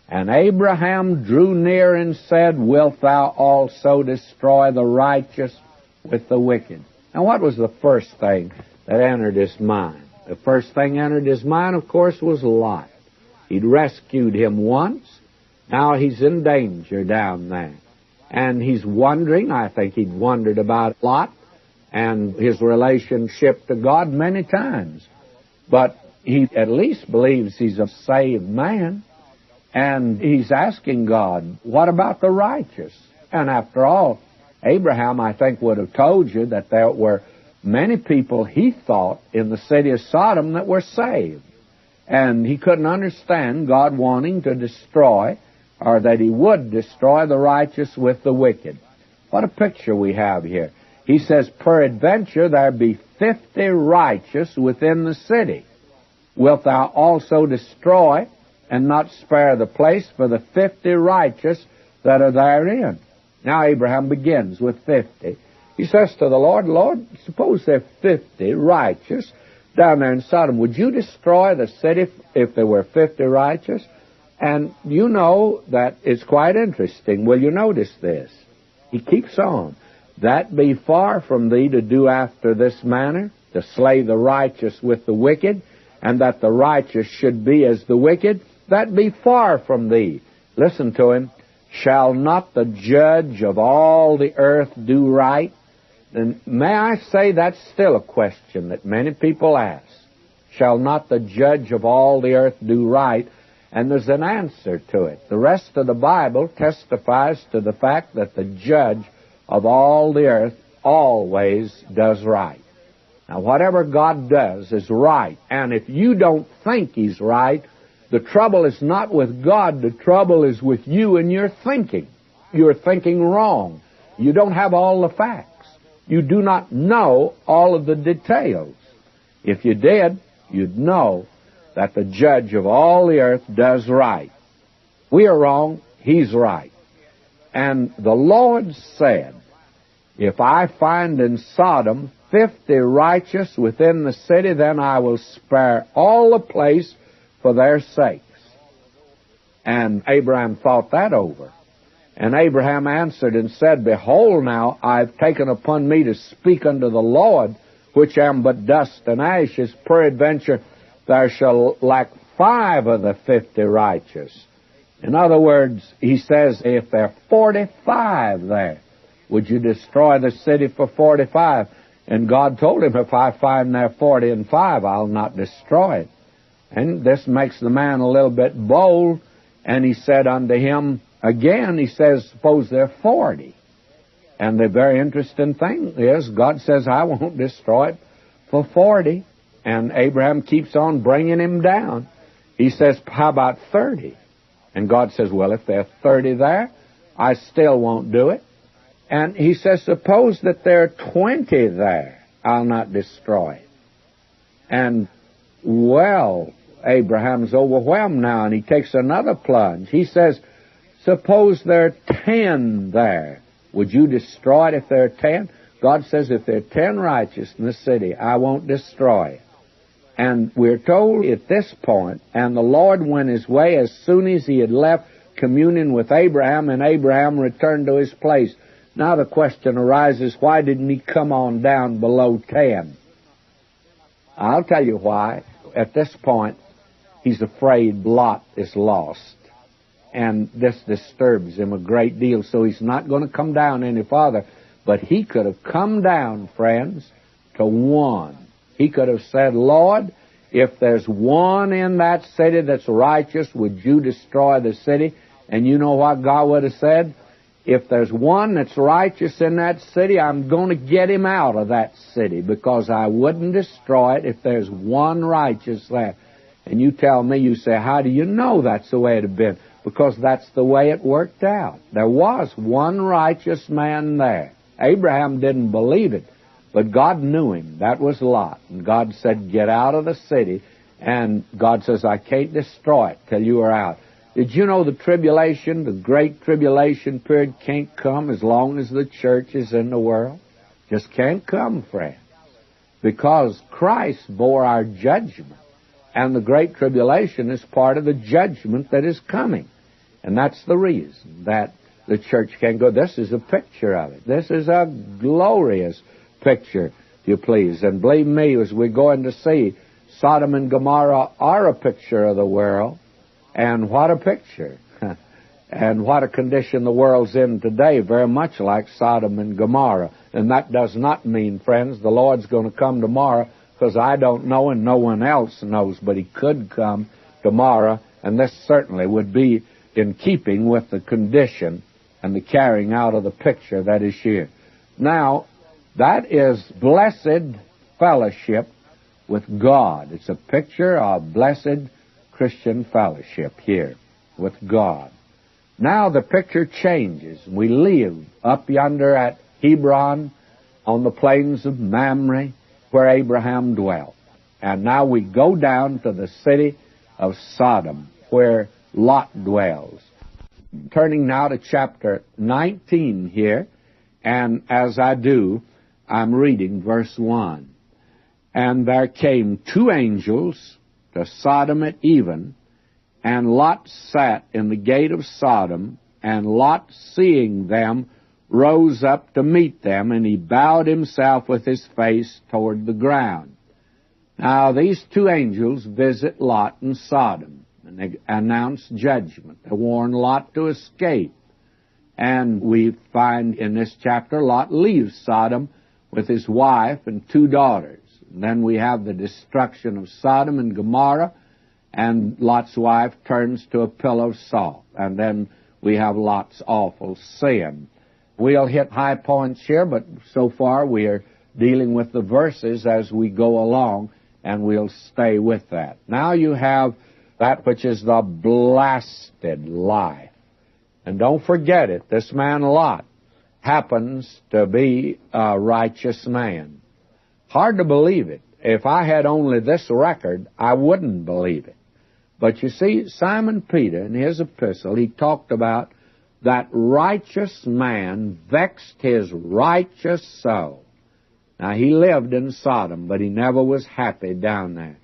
And Abraham drew near and said, Wilt thou also destroy the righteous with the wicked? Now what was the first thing that entered his mind? The first thing entered his mind, of course, was Lot. He'd rescued him once. Now he's in danger down there. And he's wondering, I think he'd wondered about Lot and his relationship to God many times. But he at least believes he's a saved man. And he's asking God, what about the righteous? And after all, Abraham, I think, would have told you that there were many people, he thought, in the city of Sodom that were saved. And he couldn't understand God wanting to destroy, or that he would destroy the righteous with the wicked. What a picture we have here. He says, Peradventure there be 50 righteous within the city. Wilt thou also destroy and not spare the place for the 50 righteous that are therein? Now Abraham begins with 50. He says to the Lord, Lord, suppose there are 50 righteous down there in Sodom. Would you destroy the city if there were 50 righteous? And you know that it's quite interesting. Will you notice this? He keeps on. That be far from thee to do after this manner, to slay the righteous with the wicked, and that the righteous should be as the wicked. That be far from thee. Listen to him. Shall not the judge of all the earth do right? And may I say that's still a question that many people ask. Shall not the judge of all the earth do right? And there's an answer to it. The rest of the Bible testifies to the fact that the judge of all the earth always does right. Now, whatever God does is right. And if you don't think he's right, the trouble is not with God. The trouble is with you and your thinking. You're thinking wrong. You don't have all the facts. You do not know all of the details. If you did, you'd know that the judge of all the earth does right. We are wrong. He's right. And the Lord said, if I find in Sodom 50 righteous within the city, then I will spare all the place for their sakes. And Abraham thought that over. And Abraham answered and said, Behold now, I've taken upon me to speak unto the Lord, which am but dust and ashes. Peradventure there shall lack 5 of the 50 righteous. In other words, he says, if there are 45 there, would you destroy the city for 45? And God told him, if I find there 40 and 5, I'll not destroy it. And this makes the man a little bit bold. And he said unto him, again, he says, suppose there are 40. And the very interesting thing is, God says, I won't destroy it for 40. And Abraham keeps on bringing him down. He says, how about 30? And God says, well, if there are 30 there, I still won't do it. And he says, suppose that there are 20 there, I'll not destroy it. And, well, Abraham's overwhelmed now, and he takes another plunge. He says, suppose there are 10 there. Would you destroy it if there are 10? God says, if there are 10 righteous in the city, I won't destroy it. And we're told at this point, and the Lord went his way as soon as he had left communion with Abraham, and Abraham returned to his place. Now the question arises, why didn't he come on down below 10? I'll tell you why. At this point, he's afraid Lot is lost. And this disturbs him a great deal, so he's not going to come down any farther. But he could have come down, friends, to one. He could have said, Lord, if there's one in that city that's righteous, would you destroy the city? And you know what God would have said? If there's one that's righteous in that city, I'm going to get him out of that city, because I wouldn't destroy it if there's one righteous there. And you tell me, you say, how do you know that's the way it had been? Because that's the way it worked out. There was one righteous man there. Abraham didn't believe it, but God knew him. That was Lot. And God said, get out of the city. And God says, I can't destroy it till you are out. Did you know the tribulation, the great tribulation period, can't come as long as the church is in the world? Just can't come, friends. Because Christ bore our judgment. And the great tribulation is part of the judgment that is coming. And that's the reason that the church can go. This is a picture of it. This is a glorious picture, if you please. And believe me, as we're going to see, Sodom and Gomorrah are a picture of the world. And what a picture. And what a condition the world's in today, very much like Sodom and Gomorrah. And that does not mean, friends, the Lord's going to come tomorrow, because I don't know and no one else knows, but he could come tomorrow, and this certainly would be in keeping with the condition and the carrying out of the picture that is here. Now, that is blessed fellowship with God. It's a picture of blessed Christian fellowship here with God. Now the picture changes. We live up yonder at Hebron on the plains of Mamre where Abraham dwelt. And now we go down to the city of Sodom where Lot dwells. Turning now to chapter 19 here, and as I do, I'm reading verse 1. And there came two angels to Sodom at even, and Lot sat in the gate of Sodom, and Lot, seeing them, rose up to meet them, and he bowed himself with his face toward the ground. Now these two angels visit Lot in Sodom, and they announce judgment. They warn Lot to escape. And we find in this chapter Lot leaves Sodom with his wife and two daughters. And then we have the destruction of Sodom and Gomorrah, and Lot's wife turns to a pillar of salt. And then we have Lot's awful sin. We'll hit high points here, but so far we are dealing with the verses as we go along, and we'll stay with that. Now you have that which is the blasted life. And don't forget it, this man Lot happens to be a righteous man. Hard to believe it. If I had only this record, I wouldn't believe it. But you see, Simon Peter, in his epistle, he talked about that righteous man vexed his righteous soul. Now, he lived in Sodom, but he never was happy down there.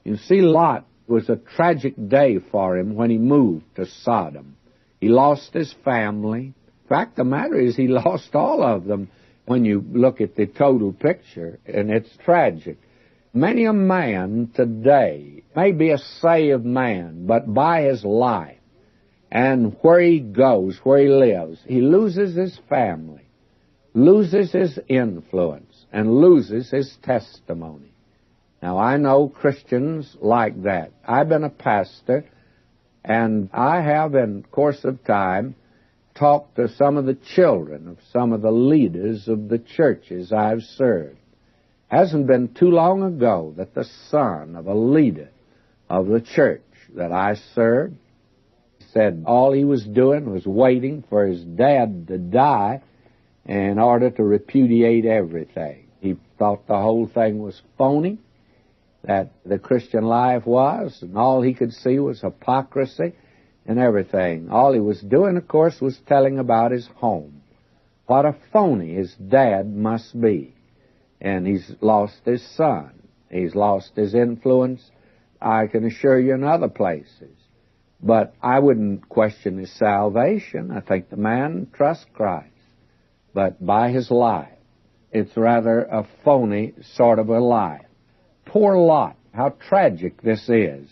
You see, Lot was a tragic day for him when he moved to Sodom. He lost his family. In fact, the matter is he lost all of them when you look at the total picture, and it's tragic. Many a man today may be a saved man, but by his life and where he goes, where he lives, he loses his family, loses his influence, and loses his testimony. Now, I know Christians like that. I've been a pastor, and I have, in course of time, talked to some of the children of some of the leaders of the churches I've served. Hasn't been too long ago that the son of a leader of the church that I served said all he was doing was waiting for his dad to die in order to repudiate everything. He thought the whole thing was phony, that the Christian life was, and all he could see was hypocrisy and everything. All he was doing, of course, was telling about his home. What a phony his dad must be. And he's lost his son. He's lost his influence, I can assure you, in other places. But I wouldn't question his salvation. I think the man trusts Christ. But by his life, it's rather a phony sort of a life. Poor Lot, how tragic this is.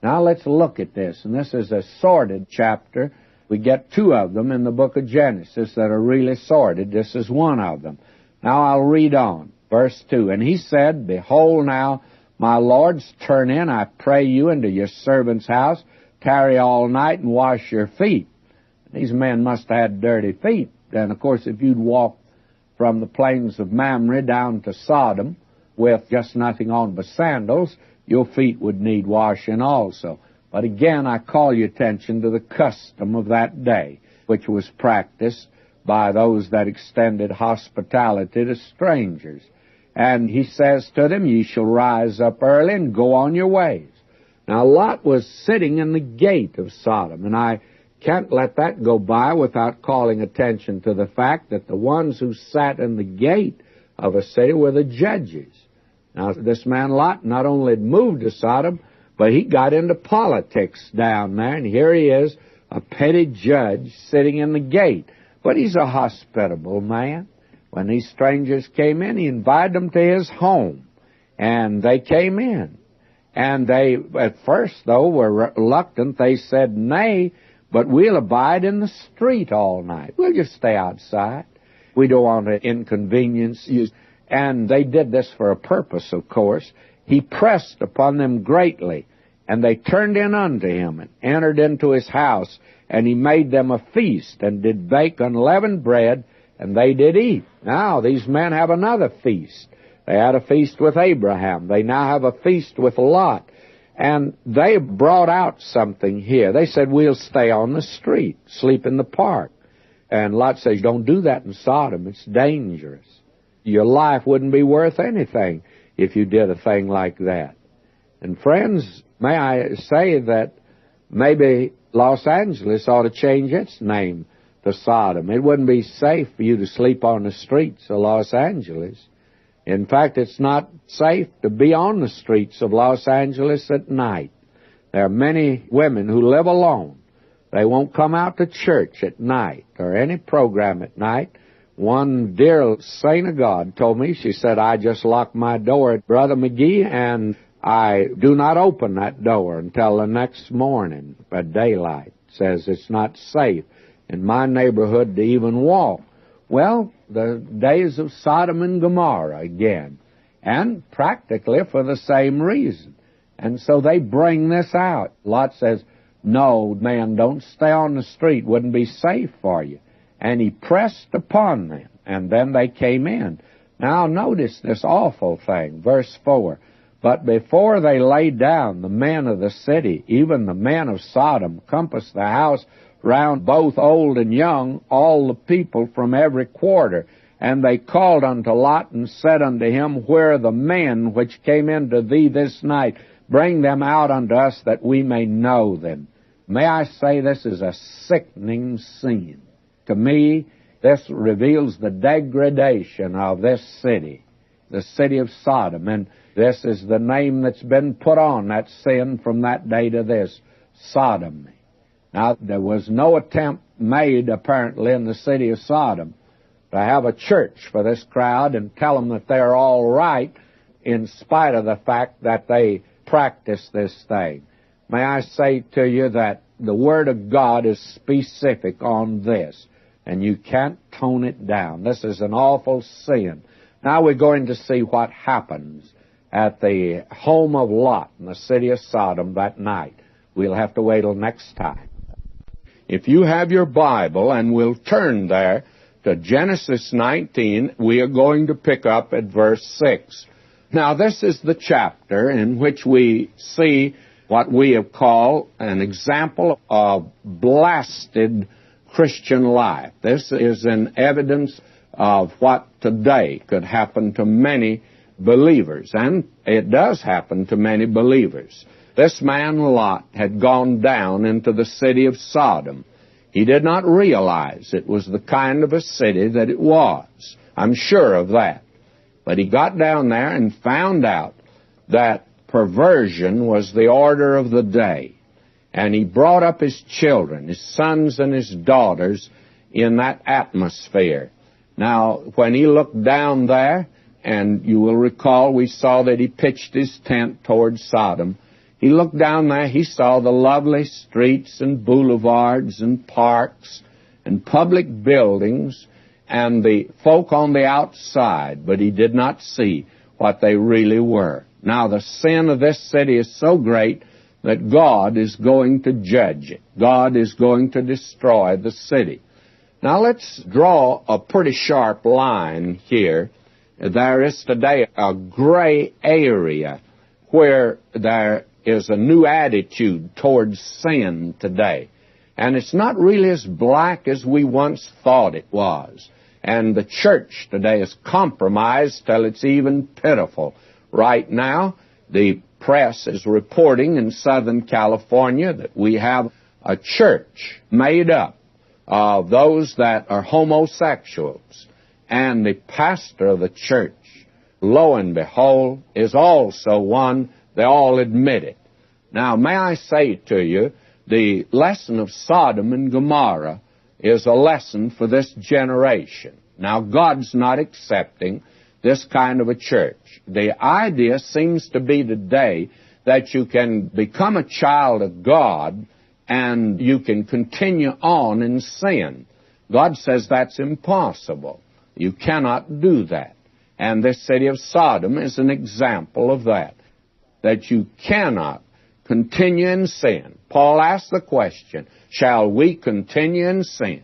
Now let's look at this. And this is a sordid chapter. We get two of them in the book of Genesis that are really sorted. This is one of them. Now I'll read on. Verse 2, and he said, Behold now, my lords, turn in, I pray you, into your servant's house, tarry all night, and wash your feet. These men must have had dirty feet. And, of course, if you'd walk from the plains of Mamre down to Sodom with just nothing on but sandals, your feet would need washing also. But again, I call your attention to the custom of that day, which was practiced by those that extended hospitality to strangers. And he says to them, Ye shall rise up early and go on your ways. Now Lot was sitting in the gate of Sodom, and I can't let that go by without calling attention to the fact that the ones who sat in the gate of a city were the judges. Now, this man Lot not only had moved to Sodom, but he got into politics down there, and here he is, a petty judge sitting in the gate. But he's a hospitable man. When these strangers came in, he invited them to his home, and they came in. And they, at first, though, were reluctant. They said, Nay, but we'll abide in the street all night. We'll just stay outside. We don't want to inconvenience you. And they did this for a purpose, of course. He pressed upon them greatly, and they turned in unto him, and entered into his house, and he made them a feast, and did bake unleavened bread, and they did eat. Now, these men have another feast. They had a feast with Abraham. They now have a feast with Lot. And they brought out something here. They said, We'll stay on the street, sleep in the park. And Lot says, Don't do that in Sodom. It's dangerous. Your life wouldn't be worth anything if you did a thing like that. And friends, may I say that maybe Los Angeles ought to change its name to Sodom. It wouldn't be safe for you to sleep on the streets of Los Angeles. In fact, it's not safe to be on the streets of Los Angeles at night. There are many women who live alone. They won't come out to church at night or any program at night. One dear saint of God told me, she said, I just lock my door at Brother McGee, and I do not open that door until the next morning at daylight. Says it's not safe in my neighborhood to even walk. Well, the days of Sodom and Gomorrah again, and practically for the same reason. And so they bring this out. Lot says, No, man, don't stay on the street. Wouldn't be safe for you. And he pressed upon them, and then they came in. Now notice this awful thing, verse 4. But before they lay down, the men of the city, even the men of Sodom, compassed the house round, both old and young, all the people from every quarter. And they called unto Lot, and said unto him, Where are the men which came into thee this night? Bring them out unto us, that we may know them. May I say, this is a sickening scene. To me, this reveals the degradation of this city, the city of Sodom. And this is the name that's been put on that sin from that day to this, sodomy. Now, there was no attempt made, apparently, in the city of Sodom to have a church for this crowd and tell them that they're all right in spite of the fact that they practice this thing. May I say to you that the Word of God is specific on this, and you can't tone it down. This is an awful sin. Now we're going to see what happens at the home of Lot in the city of Sodom that night. We'll have to wait till next time. If you have your Bible, and we'll turn there to Genesis 19, we are going to pick up at verse 6. Now, this is the chapter in which we see what we have called an example of blasted Christian life. This is an evidence of what today could happen to many believers, and it does happen to many believers. This man Lot had gone down into the city of Sodom. He did not realize it was the kind of a city that it was. I'm sure of that. But he got down there and found out that perversion was the order of the day. And he brought up his children, his sons and his daughters, in that atmosphere. Now, when he looked down there, and you will recall we saw that he pitched his tent toward Sodom, He looked down there, he saw the lovely streets and boulevards and parks and public buildings and the folk on the outside, but he did not see what they really were. Now, the sin of this city is so great that God is going to judge it. God is going to destroy the city. Now, let's draw a pretty sharp line here. There is today a gray area where there is a new attitude towards sin today. And it's not really as black as we once thought it was. And the church today is compromised till it's even pitiful. Right now, the press is reporting in Southern California that we have a church made up of those that are homosexuals. And the pastor of the church, lo and behold, is also one. They all admit it. Now, may I say to you, the lesson of Sodom and Gomorrah is a lesson for this generation. Now, God's not accepting this kind of a church. The idea seems to be today that you can become a child of God and you can continue on in sin. God says that's impossible. You cannot do that. And this city of Sodom is an example of that you cannot continue in sin. Paul asked the question, shall we continue in sin?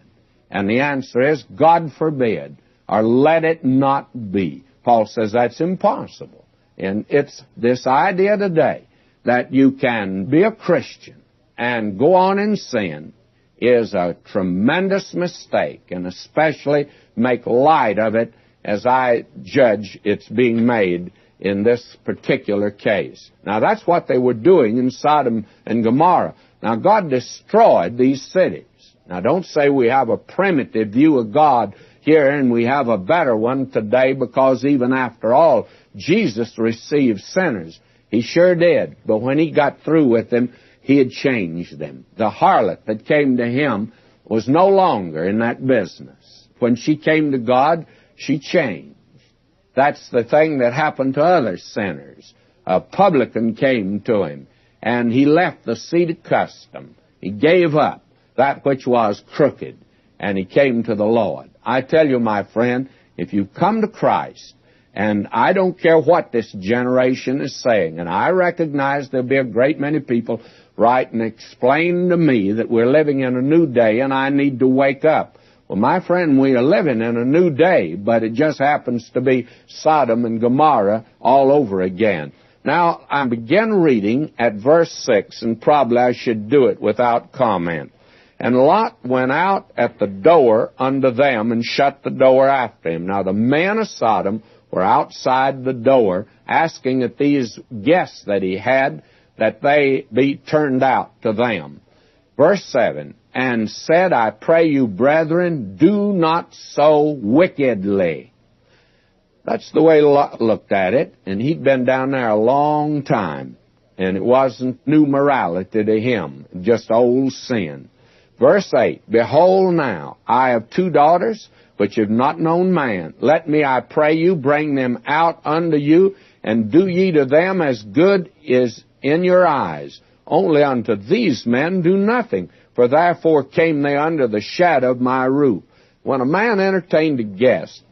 And the answer is, God forbid, or let it not be. Paul says that's impossible. And it's this idea today that you can be a Christian and go on in sin is a tremendous mistake, and especially make light of it as I judge it's being made in this particular case. Now, that's what they were doing in Sodom and Gomorrah. Now, God destroyed these cities. Now, don't say we have a primitive view of God here and we have a better one today, because even after all, Jesus received sinners. He sure did. But when he got through with them, he had changed them. The harlot that came to him was no longer in that business. When she came to God, she changed. That's the thing that happened to other sinners. A publican came to him, and he left the seat of custom. He gave up that which was crooked, and he came to the Lord. I tell you, my friend, if you come to Christ, and I don't care what this generation is saying, and I recognize there'll be a great many people write and explain to me that we're living in a new day and I need to wake up. Well, my friend, we are living in a new day, but it just happens to be Sodom and Gomorrah all over again. Now, I begin reading at verse 6, and probably I should do it without comment. And Lot went out at the door unto them and shut the door after him. Now, the men of Sodom were outside the door asking that these guests that he had, that they be turned out to them. Verse 7, and said, I pray you, brethren, do not so wickedly. That's the way Lot looked at it, and he'd been down there a long time, and it wasn't new morality to him, just old sin. Verse 8, behold now, I have 2 daughters, which have not known man. Let me, I pray you, bring them out unto you, and do ye to them as good is in your eyes. Only unto these men do nothing, for therefore came they under the shadow of my roof. When a man entertained a guest,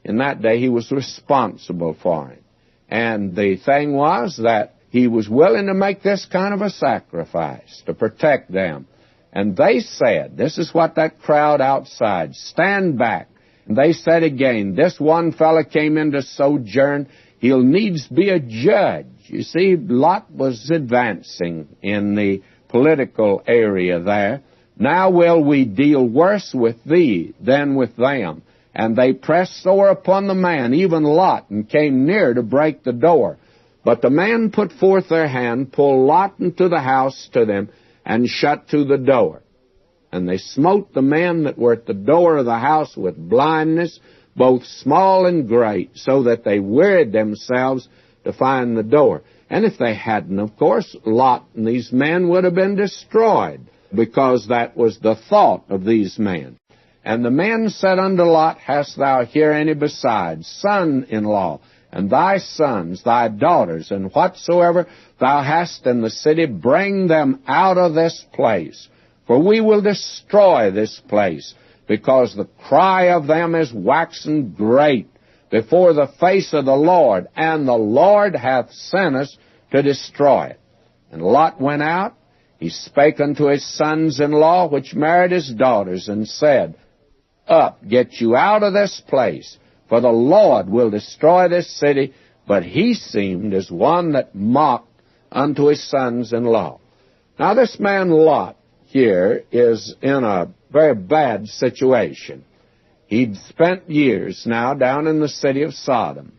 in that day he was responsible for him. And the thing was that he was willing to make this kind of a sacrifice to protect them. And they said, this is what that crowd outside, stand back. And they said again, this one fellow came in to sojourn, he'll needs be a judge. You see, Lot was advancing in the political area there. Now will we deal worse with thee than with them. And they pressed sore upon the man, even Lot, and came near to break the door. But the men put forth their hand, pulled Lot into the house to them, and shut to the door. And they smote the men that were at the door of the house with blindness, both small and great, so that they wearied themselves to find the door. And if they hadn't, of course, Lot and these men would have been destroyed, because that was the thought of these men. And the men said unto Lot, hast thou here any besides, son-in-law? and thy sons, thy daughters, and whatsoever thou hast in the city, bring them out of this place. For we will destroy this place, because the cry of them is waxen great before the face of the Lord, and the Lord hath sent us to destroy it. And Lot went out. He spake unto his sons-in-law, which married his daughters, and said, Up, get you out of this place, for the Lord will destroy this city. But he seemed as one that mocked unto his sons-in-law. Now this man Lot here is in a very bad situation. He'd spent years now down in the city of Sodom.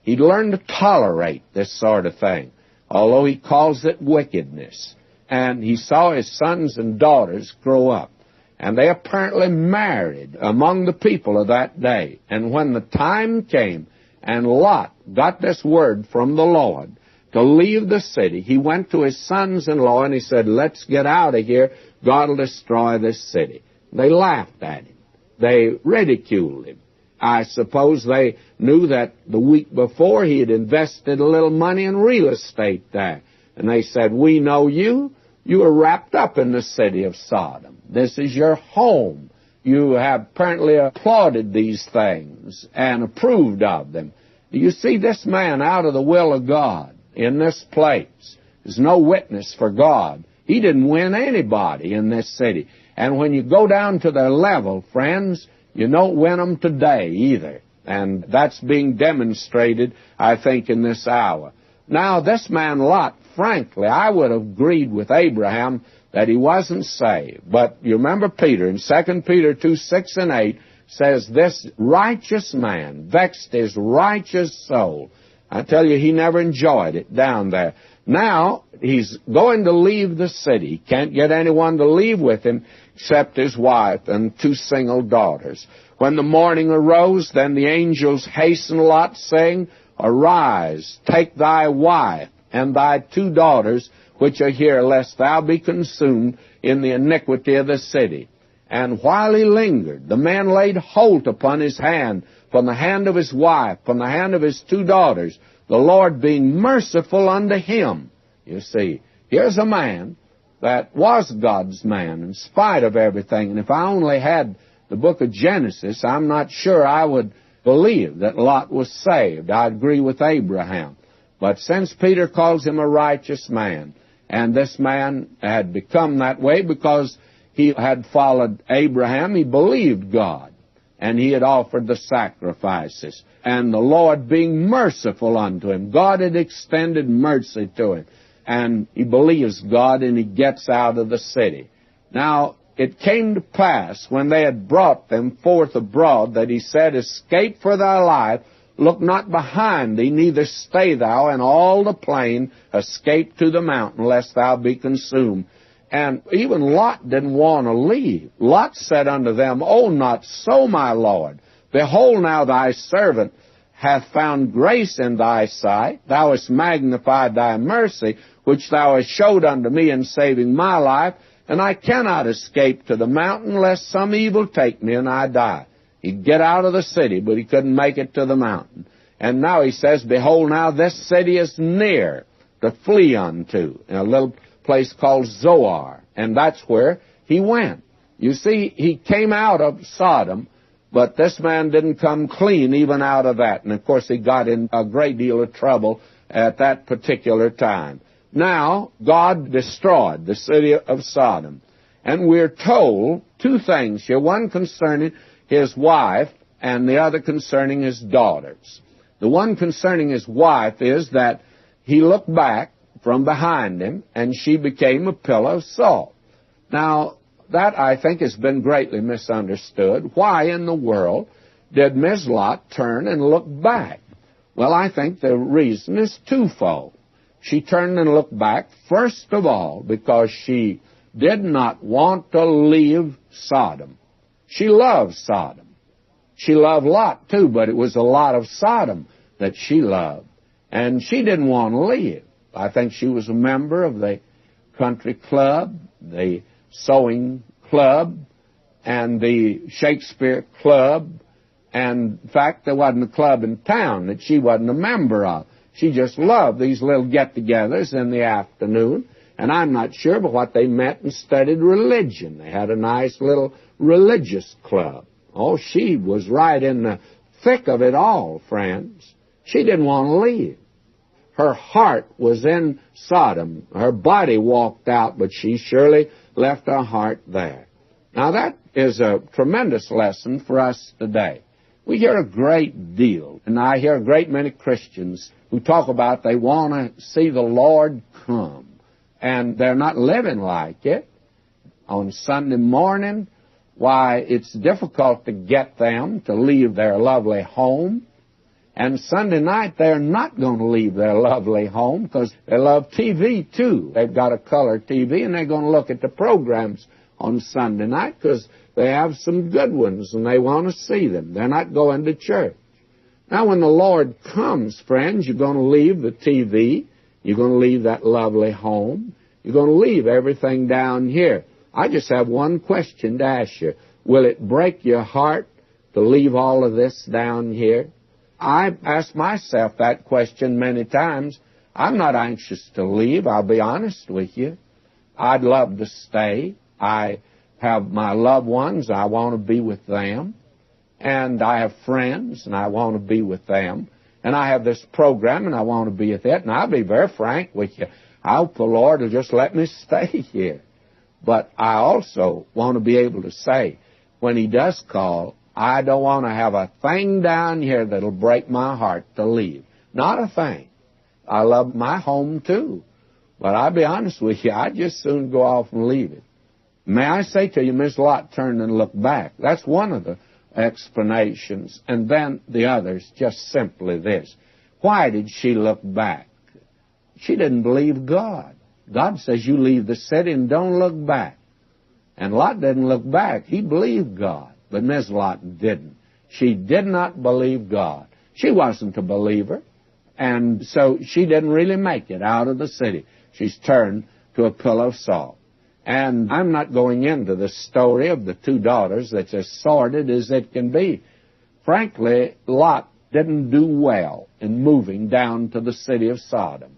He'd learned to tolerate this sort of thing, although he calls it wickedness. And he saw his sons and daughters grow up. And they apparently married among the people of that day. And when the time came, and Lot got this word from the Lord to leave the city, he went to his sons-in-law and he said, Let's get out of here. God will destroy this city. They laughed at him. They ridiculed him. I suppose they knew that the week before he had invested a little money in real estate there. And they said, We know you. You are wrapped up in the city of Sodom. This is your home. You have apparently applauded these things and approved of them. Do you see this man out of the will of God in this place? There's no witness for God. He didn't win anybody in this city. And when you go down to their level, friends, you don't win them today either. And that's being demonstrated, I think, in this hour. Now, this man Lot, frankly, I would have agreed with Abraham that he wasn't saved. But you remember Peter, in 2 Peter 2, 6 and 8, says, This righteous man vexed his righteous soul. I tell you, he never enjoyed it down there. Now, he's going to leave the city. He can't get anyone to leave with him except his wife and 2 single daughters. When the morning arose, then the angels hastened Lot, saying, Arise, take thy wife and thy 2 daughters, which are here, lest thou be consumed in the iniquity of the city. And while he lingered, the man laid hold upon his hand, from the hand of his wife, from the hand of his 2 daughters, the Lord being merciful unto him. You see, here's a man that was God's man in spite of everything. And if I only had the book of Genesis, I'm not sure I would believe that Lot was saved. I agree with Abraham. But since Peter calls him a righteous man, and this man had become that way because he had followed Abraham, he believed God, and he had offered the sacrifices. And the Lord being merciful unto him, God had extended mercy to him. And he believes God, and he gets out of the city. Now, it came to pass, when they had brought them forth abroad, that he said, Escape for thy life, look not behind thee, neither stay thou in all the plain, escape to the mountain, lest thou be consumed. And even Lot didn't want to leave. Lot said unto them, O not so, my Lord. Behold, now thy servant hath found grace in thy sight. Thou hast magnified thy mercy, which thou hast showed unto me in saving my life. And I cannot escape to the mountain, lest some evil take me and I die. He'd get out of the city, but he couldn't make it to the mountain. And now he says, Behold, now this city is near to flee unto, in a little place called Zoar. And that's where he went. You see, he came out of Sodom, but this man didn't come clean even out of that. And, of course, he got in a great deal of trouble at that particular time. Now, God destroyed the city of Sodom. And we're told 2 things here, one concerning his wife and the other concerning his daughters. The one concerning his wife is that he looked back from behind him, and she became a pillar of salt. Now, that, I think, has been greatly misunderstood. Why in the world did Ms. Lot turn and look back? Well, I think the reason is twofold. She turned and looked back, first of all, because she did not want to leave Sodom. She loved Sodom. She loved Lot, too, but it was a lot of Sodom that she loved. And she didn't want to leave. I think she was a member of the country club, the sewing club, and the Shakespeare club, And in fact, there wasn't a club in town that she wasn't a member of. She just loved these little get-togethers in the afternoon. And I'm not sure, but what they met and studied religion. They had a nice little religious club. Oh, she was right in the thick of it all, friends. She didn't want to leave. Her heart was in Sodom. Her body walked out, but she surely left her heart there. Now, that is a tremendous lesson for us today. We hear a great deal, and I hear a great many Christians who talk about they want to see the Lord come, and they're not living like it. On Sunday morning, why, it's difficult to get them to leave their lovely home. And Sunday night, they're not going to leave their lovely home because they love TV, too. They've got a color TV, and they're going to look at the programs on Sunday night because they have some good ones, and they want to see them. They're not going to church. Now, when the Lord comes, friends, you're going to leave the TV. You're going to leave that lovely home. You're going to leave everything down here. I just have one question to ask you. Will it break your heart to leave all of this down here? I've asked myself that question many times. I'm not anxious to leave, I'll be honest with you. I'd love to stay. I have my loved ones, I want to be with them. And I have friends, and I want to be with them. And I have this program, and I want to be with it. And I'll be very frank with you. I hope the Lord will just let me stay here. But I also want to be able to say, when He does call, I don't want to have a thing down here that'll break my heart to leave. Not a thing. I love my home, too. But I'll be honest with you, I'd just soon go off and leave it. May I say to you, Miss Lot turned and looked back. That's one of the explanations. And then the other's just simply this. Why did she look back? She didn't believe God. God says you leave the city and don't look back. And Lot didn't look back. He believed God. But Miss Lot didn't. She did not believe God. She wasn't a believer. And so she didn't really make it out of the city. She's turned to a pillar of salt. And I'm not going into the story of the two daughters that's as sordid as it can be. Frankly, Lot didn't do well in moving down to the city of Sodom.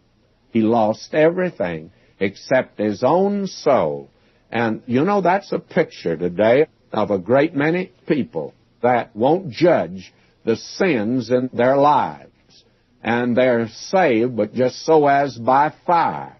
He lost everything except his own soul. And, you know, that's a picture today of a great many people that won't judge the sins in their lives. And they're saved, but just so as by fire.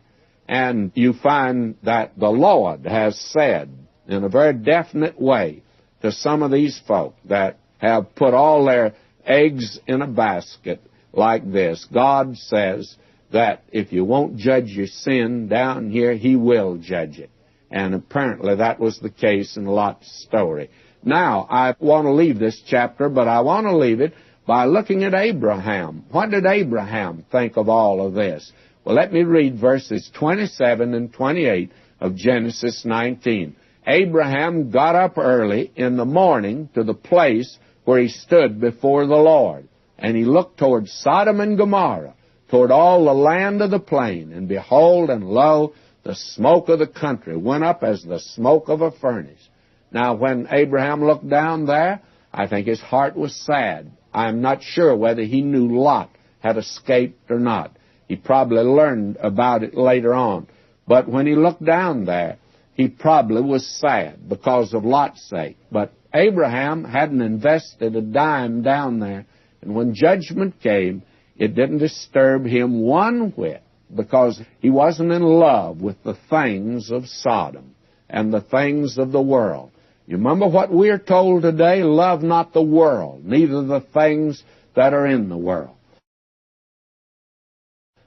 And you find that the Lord has said in a very definite way to some of these folk that have put all their eggs in a basket like this. God says that if you won't judge your sin down here, He will judge it. And apparently that was the case in Lot's story. Now, I want to leave this chapter, but I want to leave it by looking at Abraham. What did Abraham think of all of this? Well, let me read verses 27 and 28 of Genesis 19. Abraham got up early in the morning to the place where he stood before the Lord, and he looked toward Sodom and Gomorrah, toward all the land of the plain, and behold, and lo, the smoke of the country went up as the smoke of a furnace. Now, when Abraham looked down there, I think his heart was sad. I'm not sure whether he knew Lot had escaped or not. He probably learned about it later on. But when he looked down there, he probably was sad because of Lot's sake. But Abraham hadn't invested a dime down there. And when judgment came, it didn't disturb him one whit because he wasn't in love with the things of Sodom and the things of the world. You remember what we're told today? Love not the world, neither the things that are in the world.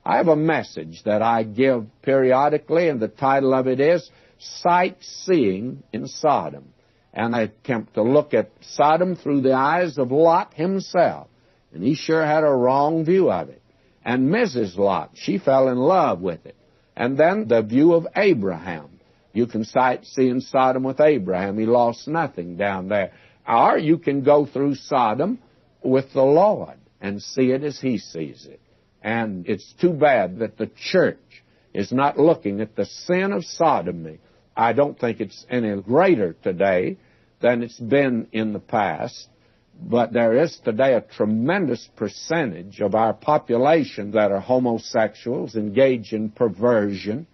I have a message that I give periodically, and the title of it is Sightseeing in Sodom. And I attempt to look at Sodom through the eyes of Lot himself. And he sure had a wrong view of it. And Mrs. Lot, she fell in love with it. And then the view of Abraham. You can sightsee in Sodom with Abraham. He lost nothing down there. Or you can go through Sodom with the Lord and see it as He sees it. And it's too bad that the church is not looking at the sin of sodomy. I don't think it's any greater today than it's been in the past. But there is today a tremendous percentage of our population that are homosexuals, engage in perversion,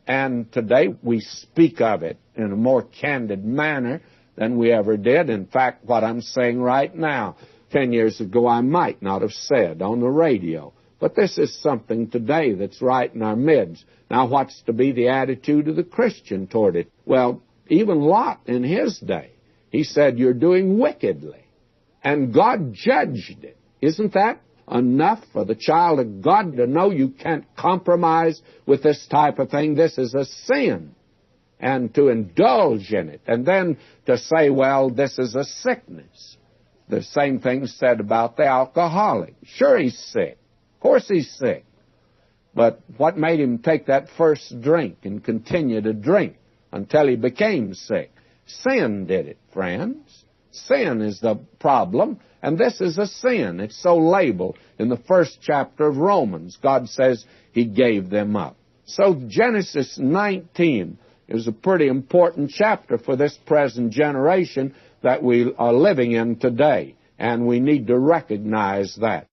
and today we speak of it in a more candid manner than we ever did. In fact, what I'm saying right now, 10 years ago I might not have said on the radio. But this is something today that's right in our midst. Now, what's to be the attitude of the Christian toward it? Well, even Lot in his day, he said, you're doing wickedly. And God judged it. Isn't that enough for the child of God to know you can't compromise with this type of thing? This is a sin. And to indulge in it. And then to say, well, this is a sickness. The same thing said about the alcoholic. Sure, he's sick. Of course he's sick. But what made him take that first drink and continue to drink until he became sick? Sin did it, friends. Sin is the problem, and this is a sin. It's so labeled in the first chapter of Romans. God says he gave them up. So Genesis 19 is a pretty important chapter for this present generation that we are living in today, and we need to recognize that.